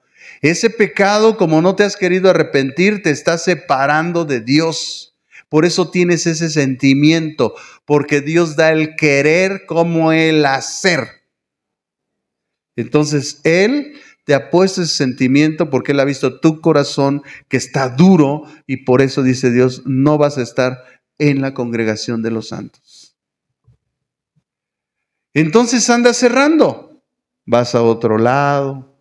Ese pecado, como no te has querido arrepentir, te está separando de Dios. Por eso tienes ese sentimiento, porque Dios da el querer como el hacer. Entonces, Él te ha puesto ese sentimiento porque Él ha visto tu corazón que está duro y por eso dice Dios, no vas a estar en la congregación de los santos. Entonces andas cerrando, vas a otro lado,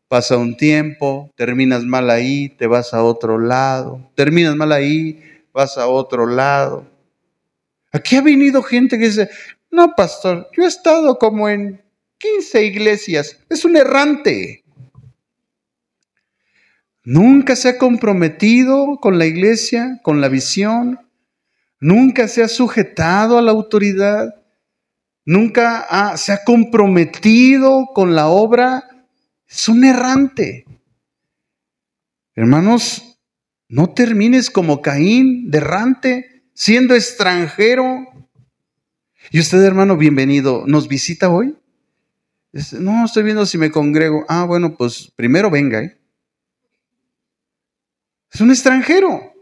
pasa un tiempo, terminas mal ahí, te vas a otro lado, terminas mal ahí, vas a otro lado. Aquí ha venido gente que dice, no pastor, yo he estado como en 15 iglesias, es un errante. Nunca se ha comprometido con la iglesia, con la visión. Nunca se ha sujetado a la autoridad. Nunca se ha comprometido con la obra. Es un errante. Hermanos, no termines como Caín, de errante, siendo extranjero. Y usted, hermano, bienvenido. ¿Nos visita hoy? No, estoy viendo si me congrego. Ah, bueno, pues primero venga, Es un extranjero.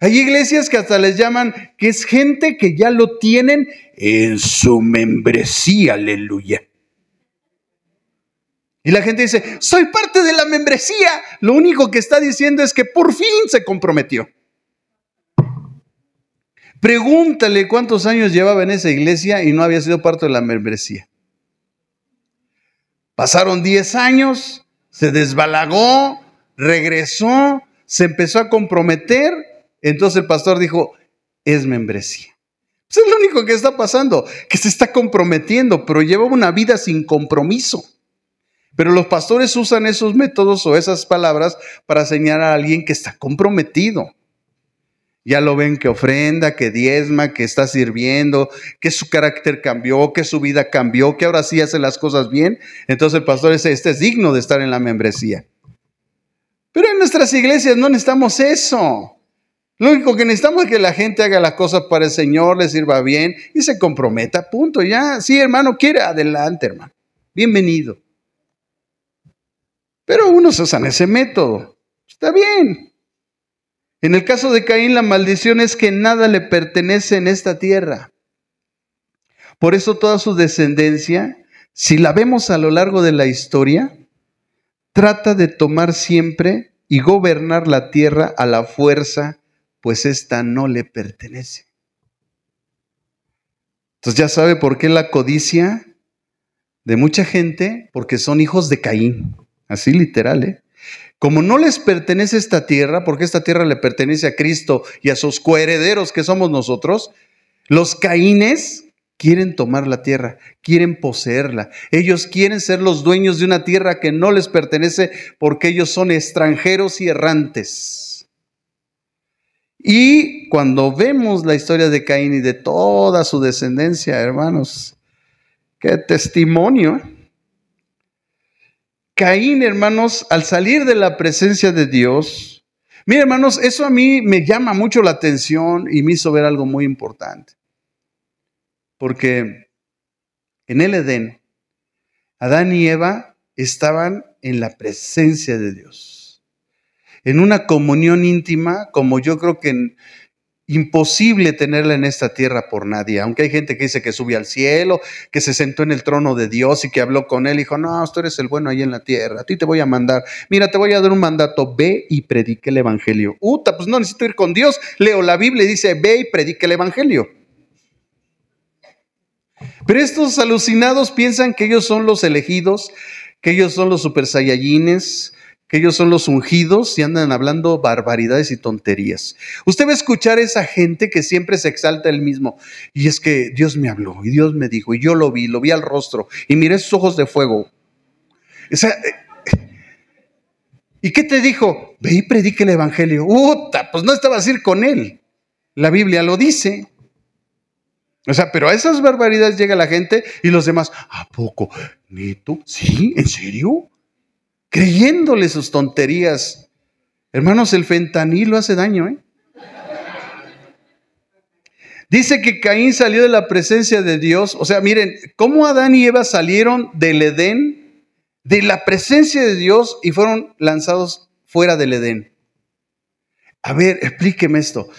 Hay iglesias que hasta les llaman que es gente que ya lo tienen en su membresía, aleluya. Y la gente dice, soy parte de la membresía. Lo único que está diciendo es que por fin se comprometió. Pregúntale cuántos años llevaba en esa iglesia y no había sido parte de la membresía. Pasaron 10 años, se desbalagó, regresó, se empezó a comprometer. Entonces el pastor dijo, es membresía. Pues es lo único que está pasando, que se está comprometiendo, pero lleva una vida sin compromiso. Pero los pastores usan esos métodos o esas palabras para señalar a alguien que está comprometido. Ya lo ven que ofrenda, que diezma, que está sirviendo, que su carácter cambió, que su vida cambió, que ahora sí hace las cosas bien. Entonces el pastor dice, este es digno de estar en la membresía. Pero en nuestras iglesias no necesitamos eso. Lo único que necesitamos es que la gente haga las cosas para el Señor, le sirva bien y se comprometa, punto. Ya, sí, hermano, quiere, adelante, hermano. Bienvenido. Pero unos usan ese método. Está bien. En el caso de Caín, la maldición es que nada le pertenece en esta tierra. Por eso toda su descendencia, si la vemos a lo largo de la historia, trata de tomar siempre y gobernar la tierra a la fuerza, pues esta no le pertenece. Entonces ya sabe por qué la codicia de mucha gente, porque son hijos de Caín. Así literal, ¿eh? Como no les pertenece esta tierra, porque esta tierra le pertenece a Cristo y a sus coherederos que somos nosotros, los Caínes quieren tomar la tierra, quieren poseerla. Ellos quieren ser los dueños de una tierra que no les pertenece porque ellos son extranjeros y errantes. Y cuando vemos la historia de Caín y de toda su descendencia, hermanos, qué testimonio. Caín, hermanos, al salir de la presencia de Dios, mira, hermanos, eso a mí me llama mucho la atención y me hizo ver algo muy importante. Porque en el Edén, Adán y Eva estaban en la presencia de Dios, en una comunión íntima como yo creo que imposible tenerla en esta tierra por nadie, aunque hay gente que dice que subió al cielo, que se sentó en el trono de Dios y que habló con él y dijo, no, tú eres el bueno ahí en la tierra, a ti te voy a mandar, mira, te voy a dar un mandato, ve y predique el evangelio. Pues no necesito ir con Dios, leo la Biblia y dice, ve y predique el evangelio. Pero estos alucinados piensan que ellos son los elegidos, que ellos son los super saiyajines, que ellos son los ungidos y andan hablando barbaridades y tonterías. Usted va a escuchar a esa gente que siempre se exalta él mismo. Y es que Dios me habló y Dios me dijo y yo lo vi al rostro y miré sus ojos de fuego. O sea, ¿y qué te dijo? Ve y predique el evangelio. Pues no estabas a ir con él. La Biblia lo dice. O sea, pero a esas barbaridades llega la gente y los demás, ¿a poco? ¿Neto? ¿Sí? ¿En serio? Creyéndole sus tonterías. Hermanos, el fentanilo hace daño, ¿eh? Dice que Caín salió de la presencia de Dios. O sea, miren, cómo Adán y Eva salieron del Edén, de la presencia de Dios y fueron lanzados fuera del Edén. A ver, explíqueme esto.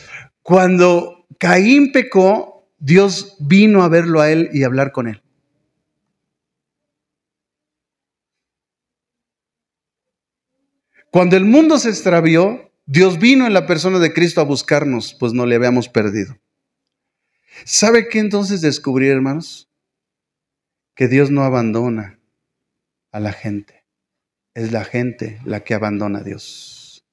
Cuando Caín pecó, Dios vino a verlo a él y a hablar con él. Cuando el mundo se extravió, Dios vino en la persona de Cristo a buscarnos, pues no le habíamos perdido. ¿Sabe qué entonces descubrí, hermanos? Que Dios no abandona a la gente. Es la gente la que abandona a Dios.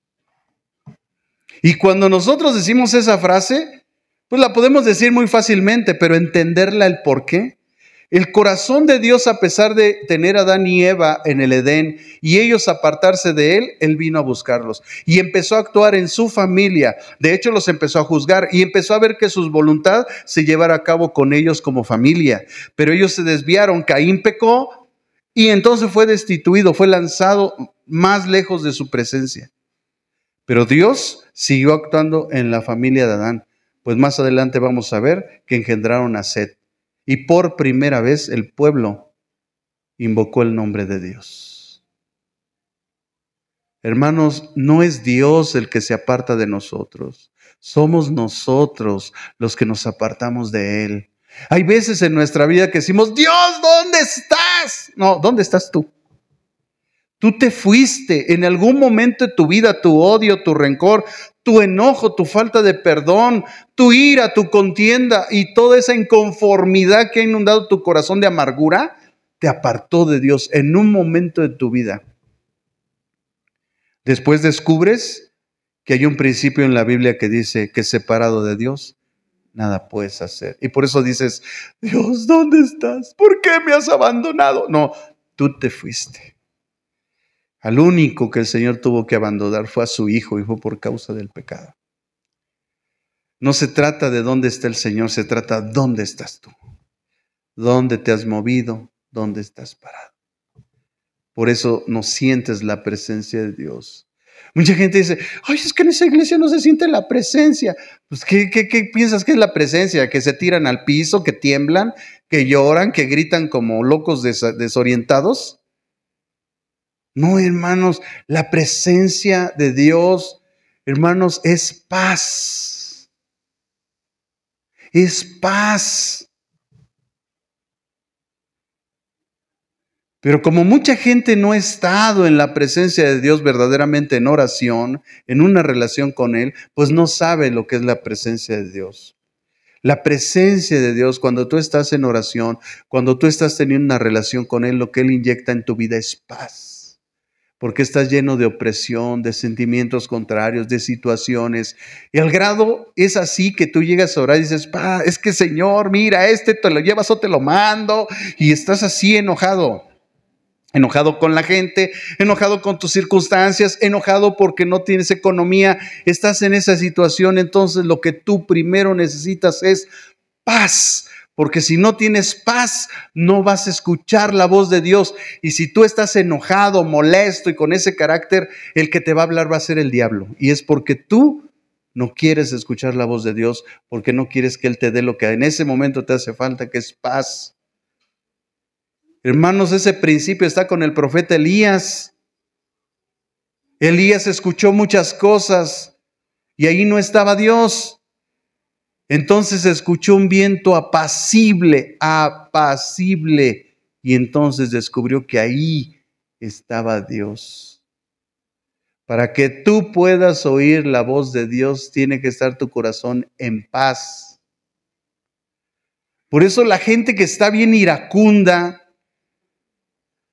Y cuando nosotros decimos esa frase, pues la podemos decir muy fácilmente, pero entenderla el por qué. El corazón de Dios, a pesar de tener a Adán y Eva en el Edén y ellos apartarse de él, él vino a buscarlos y empezó a actuar en su familia. De hecho, los empezó a juzgar y empezó a ver que su voluntad se llevara a cabo con ellos como familia. Pero ellos se desviaron, Caín pecó y entonces fue destituido, fue lanzado más lejos de su presencia. Pero Dios siguió actuando en la familia de Adán. Pues más adelante vamos a ver que engendraron a Set. Y por primera vez el pueblo invocó el nombre de Dios. Hermanos, no es Dios el que se aparta de nosotros. Somos nosotros los que nos apartamos de Él. Hay veces en nuestra vida que decimos, Dios, ¿dónde estás? No, ¿dónde estás tú? Tú te fuiste en algún momento de tu vida, tu odio, tu rencor, tu enojo, tu falta de perdón, tu ira, tu contienda y toda esa inconformidad que ha inundado tu corazón de amargura, te apartó de Dios en un momento de tu vida. Después descubres que hay un principio en la Biblia que dice que separado de Dios, nada puedes hacer. Y por eso dices, Dios, ¿dónde estás? ¿Por qué me has abandonado? No, tú te fuiste. Al único que el Señor tuvo que abandonar fue a su Hijo y fue por causa del pecado. No se trata de dónde está el Señor, se trata de dónde estás tú. ¿Dónde te has movido? ¿Dónde estás parado? Por eso no sientes la presencia de Dios. Mucha gente dice, ay, es que en esa iglesia no se siente la presencia. Pues, ¿qué piensas que es la presencia? ¿Que se tiran al piso, que tiemblan, que lloran, que gritan como locos desorientados? No, hermanos, la presencia de Dios, hermanos, es paz. Es paz. Pero como mucha gente no ha estado en la presencia de Dios verdaderamente en oración, en una relación con Él, pues no sabe lo que es la presencia de Dios. La presencia de Dios, cuando tú estás en oración, cuando tú estás teniendo una relación con Él, lo que Él inyecta en tu vida es paz. Porque estás lleno de opresión, de sentimientos contrarios, de situaciones. Y al grado es así que tú llegas a orar y dices, es que Señor, mira, te lo llevas o te lo mando. Y estás así enojado. Enojado con la gente, enojado con tus circunstancias, enojado porque no tienes economía, estás en esa situación. Entonces lo que tú primero necesitas es paz, porque si no tienes paz, no vas a escuchar la voz de Dios. Y si tú estás enojado, molesto y con ese carácter, el que te va a hablar va a ser el diablo. Y es porque tú no quieres escuchar la voz de Dios, porque no quieres que Él te dé lo que en ese momento te hace falta, que es paz. Hermanos, ese principio está con el profeta Elías. Elías escuchó muchas cosas y ahí no estaba Dios. Entonces escuchó un viento apacible, y entonces descubrió que ahí estaba Dios. Para que tú puedas oír la voz de Dios, tiene que estar tu corazón en paz. Por eso la gente que está bien iracunda,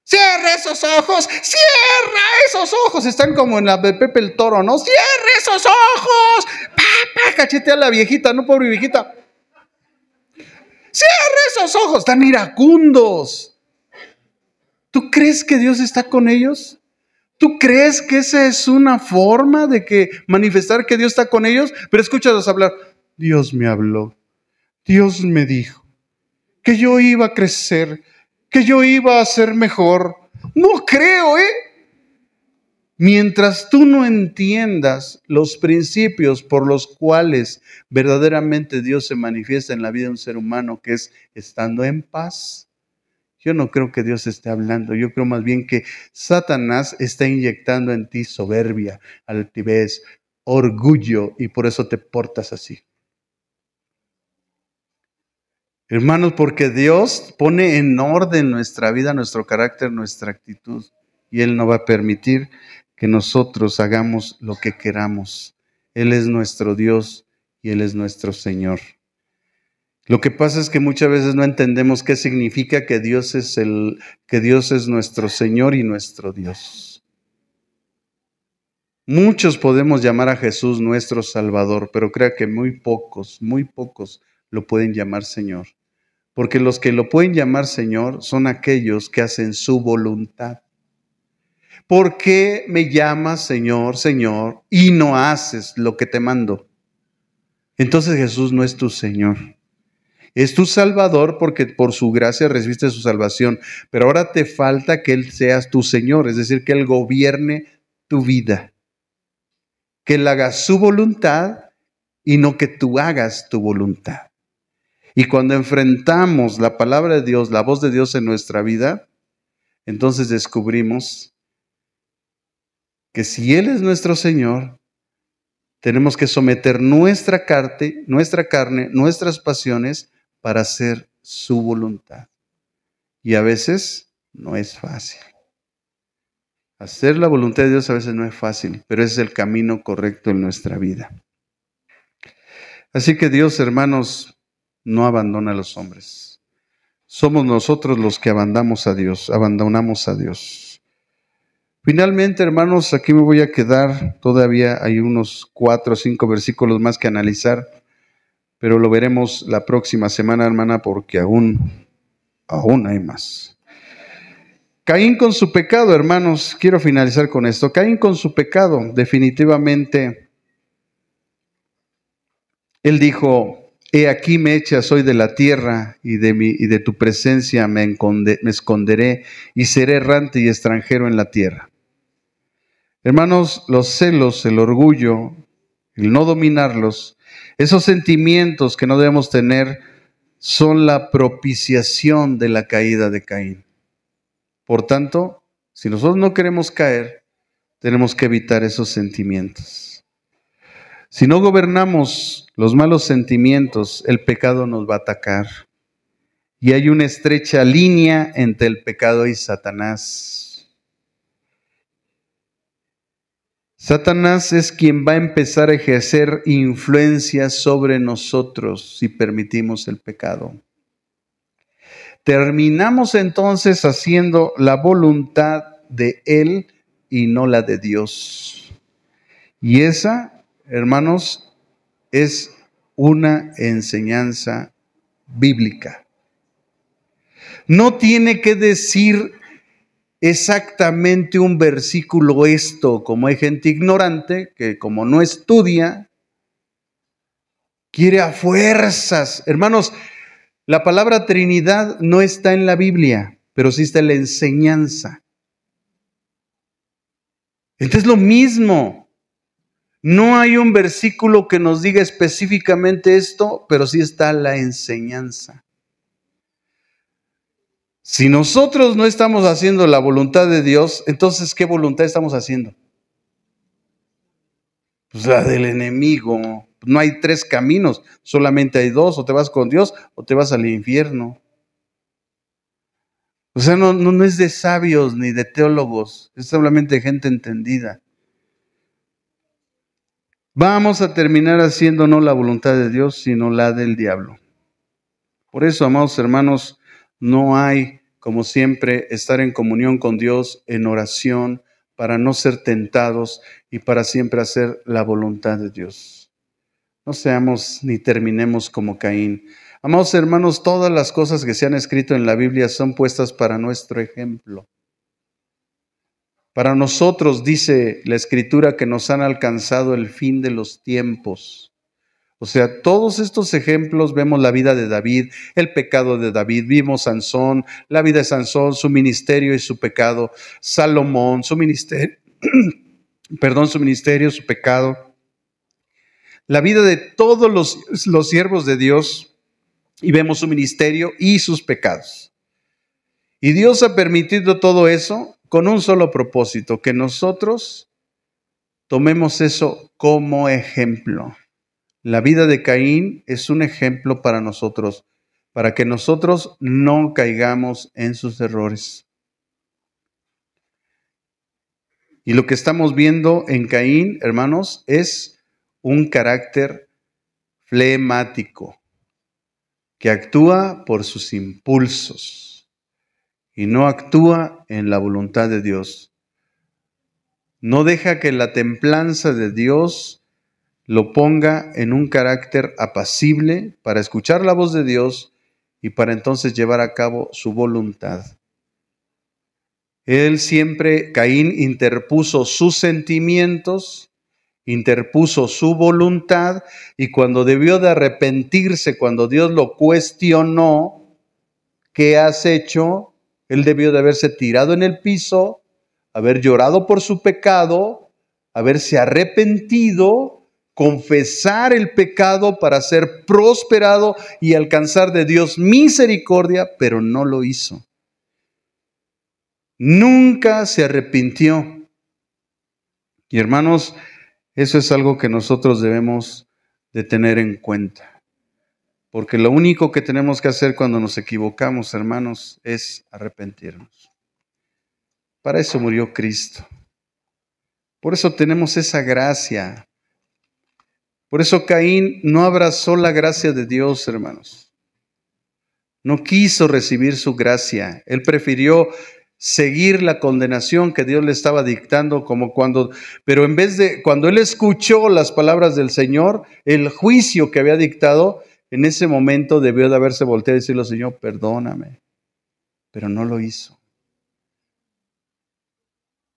cierra esos ojos, cierra esos ojos. Están como en la de Pepe el Toro, ¿no? Cierra esos ojos. Cachetea a la viejita, no, pobre viejita. Cierra esos ojos, están iracundos. ¿Tú crees que Dios está con ellos? ¿Tú crees que esa es una forma de que manifestar que Dios está con ellos? Pero escúchalos hablar. Dios me habló, Dios me dijo que yo iba a crecer, que yo iba a ser mejor. No creo, Mientras tú no entiendas los principios por los cuales verdaderamente Dios se manifiesta en la vida de un ser humano, que es estando en paz, yo no creo que Dios esté hablando. Yo creo más bien que Satanás está inyectando en ti soberbia, altivez, orgullo, y por eso te portas así. Hermanos, porque Dios pone en orden nuestra vida, nuestro carácter, nuestra actitud, y Él no va a permitir que nosotros hagamos lo que queramos. Él es nuestro Dios y Él es nuestro Señor. Lo que pasa es que muchas veces no entendemos qué significa que Dios es nuestro Señor y nuestro Dios. Muchos podemos llamar a Jesús nuestro Salvador, pero crea que muy pocos lo pueden llamar Señor. Porque los que lo pueden llamar Señor son aquellos que hacen su voluntad. ¿Por qué me llamas Señor, Señor, y no haces lo que te mando? Entonces Jesús no es tu Señor. Es tu Salvador porque por su gracia recibiste su salvación. Pero ahora te falta que Él sea tu Señor, es decir, que Él gobierne tu vida. Que Él haga su voluntad y no que tú hagas tu voluntad. Y cuando enfrentamos la palabra de Dios, la voz de Dios en nuestra vida, entonces descubrimos que si Él es nuestro Señor, tenemos que someter nuestra carne, nuestras pasiones para hacer su voluntad. Y a veces no es fácil. Hacer la voluntad de Dios a veces no es fácil, pero ese es el camino correcto en nuestra vida. Así que Dios, hermanos, no abandona a los hombres. Somos nosotros los que abandonamos a Dios. Finalmente, hermanos, aquí me voy a quedar. Todavía hay unos 4 o 5 versículos más que analizar, pero lo veremos la próxima semana, hermana, porque aún hay más. Caín con su pecado, hermanos, quiero finalizar con esto. Caín con su pecado, definitivamente, él dijo: he aquí me echas hoy de la tierra, y de tu presencia me esconderé, y seré errante y extranjero en la tierra. Hermanos, los celos, el orgullo, el no dominarlos, esos sentimientos que no debemos tener, son la propiciación de la caída de Caín. Por tanto, si nosotros no queremos caer, tenemos que evitar esos sentimientos. Si no gobernamos los malos sentimientos, el pecado nos va a atacar. Y hay una estrecha línea entre el pecado y Satanás. Satanás es quien va a empezar a ejercer influencia sobre nosotros si permitimos el pecado. Terminamos entonces haciendo la voluntad de Él y no la de Dios. Y esa, hermanos, es una enseñanza bíblica. No tiene que decir exactamente un versículo esto, como hay gente ignorante que como no estudia, quiere a fuerzas. Hermanos, la palabra Trinidad no está en la Biblia, pero sí está en la enseñanza. Entonces lo mismo. No hay un versículo que nos diga específicamente esto, pero sí está la enseñanza. Si nosotros no estamos haciendo la voluntad de Dios, entonces ¿qué voluntad estamos haciendo? Pues la del enemigo. No hay tres caminos, solamente hay dos: o te vas con Dios o te vas al infierno. O sea, no es de sabios ni de teólogos, es solamente de gente entendida. Vamos a terminar haciendo no la voluntad de Dios, sino la del diablo. Por eso, amados hermanos, no hay, como siempre, estar en comunión con Dios, en oración, para no ser tentados y para siempre hacer la voluntad de Dios. No seamos ni terminemos como Caín. Amados hermanos, todas las cosas que se han escrito en la Biblia son puestas para nuestro ejemplo. Para nosotros, dice la Escritura, que nos han alcanzado el fin de los tiempos. O sea, todos estos ejemplos, vemos la vida de David, el pecado de David, vimos Sansón, la vida de Sansón, su ministerio y su pecado, Salomón, su ministerio, su ministerio, su pecado, la vida de todos los siervos de Dios, y vemos su ministerio y sus pecados. Y Dios ha permitido todo eso con un solo propósito: que nosotros tomemos eso como ejemplo. La vida de Caín es un ejemplo para nosotros, para que nosotros no caigamos en sus errores. Y lo que estamos viendo en Caín, hermanos, es un carácter flemático, que actúa por sus impulsos y no actúa en la voluntad de Dios. No deja que la templanza de Dios lo ponga en un carácter apacible para escuchar la voz de Dios y para entonces llevar a cabo su voluntad. Él siempre, Caín, interpuso sus sentimientos, interpuso su voluntad, y cuando debió de arrepentirse, cuando Dios lo cuestionó, ¿qué has hecho? Él debió de haberse tirado en el piso, haber llorado por su pecado, haberse arrepentido, confesar el pecado para ser prosperado y alcanzar de Dios misericordia, pero no lo hizo. Nunca se arrepintió. Y hermanos, eso es algo que nosotros debemos de tener en cuenta. Porque lo único que tenemos que hacer cuando nos equivocamos, hermanos, es arrepentirnos. Para eso murió Cristo. Por eso tenemos esa gracia. Por eso Caín no abrazó la gracia de Dios, hermanos. No quiso recibir su gracia. Él prefirió seguir la condenación que Dios le estaba dictando, pero en vez de, cuando él escuchó las palabras del Señor, el juicio que había dictado, en ese momento debió de haberse volteado y decirle: Señor, perdóname. Pero no lo hizo.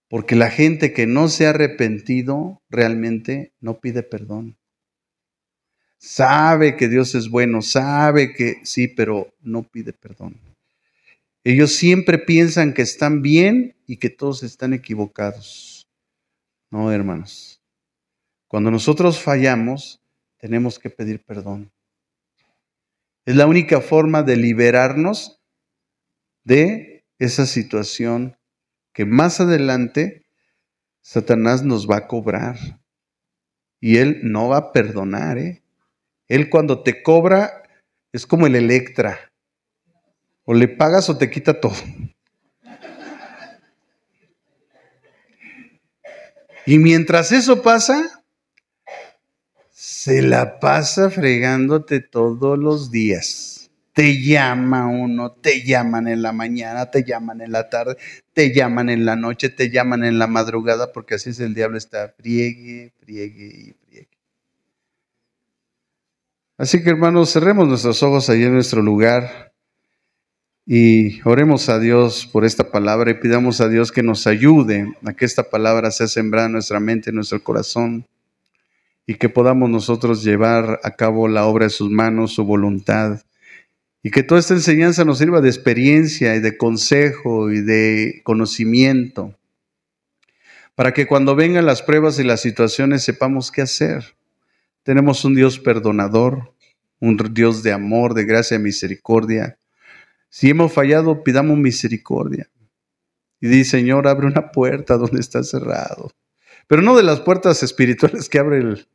Porque la gente que no se ha arrepentido realmente no pide perdón. Sabe que Dios es bueno, sabe que sí, pero no pide perdón. Ellos siempre piensan que están bien y que todos están equivocados. No, hermanos. Cuando nosotros fallamos, tenemos que pedir perdón. Es la única forma de liberarnos de esa situación que más adelante Satanás nos va a cobrar. Y él no va a perdonar, ¿eh? Él cuando te cobra es como el Electra. O le pagas o te quita todo. Y mientras eso pasa, se la pasa fregándote todos los días. Te llama uno, te llaman en la mañana, te llaman en la tarde, te llaman en la noche, te llaman en la madrugada, porque así es el diablo, está friegue, friegue y friegue. Así que, hermanos, cerremos nuestros ojos allí en nuestro lugar y oremos a Dios por esta palabra y pidamos a Dios que nos ayude a que esta palabra sea sembrada en nuestra mente, en nuestro corazón, y que podamos nosotros llevar a cabo la obra de sus manos, su voluntad, y que toda esta enseñanza nos sirva de experiencia y de consejo y de conocimiento, para que cuando vengan las pruebas y las situaciones sepamos qué hacer. Tenemos un Dios perdonador, un Dios de amor, de gracia y misericordia. Si hemos fallado, pidamos misericordia. Y dice, Señor, abre una puerta donde está cerrado. Pero no de las puertas espirituales que abre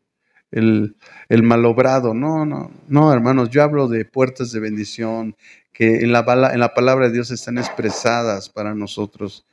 el malobrado. No, hermanos, yo hablo de puertas de bendición que en la palabra de Dios están expresadas para nosotros.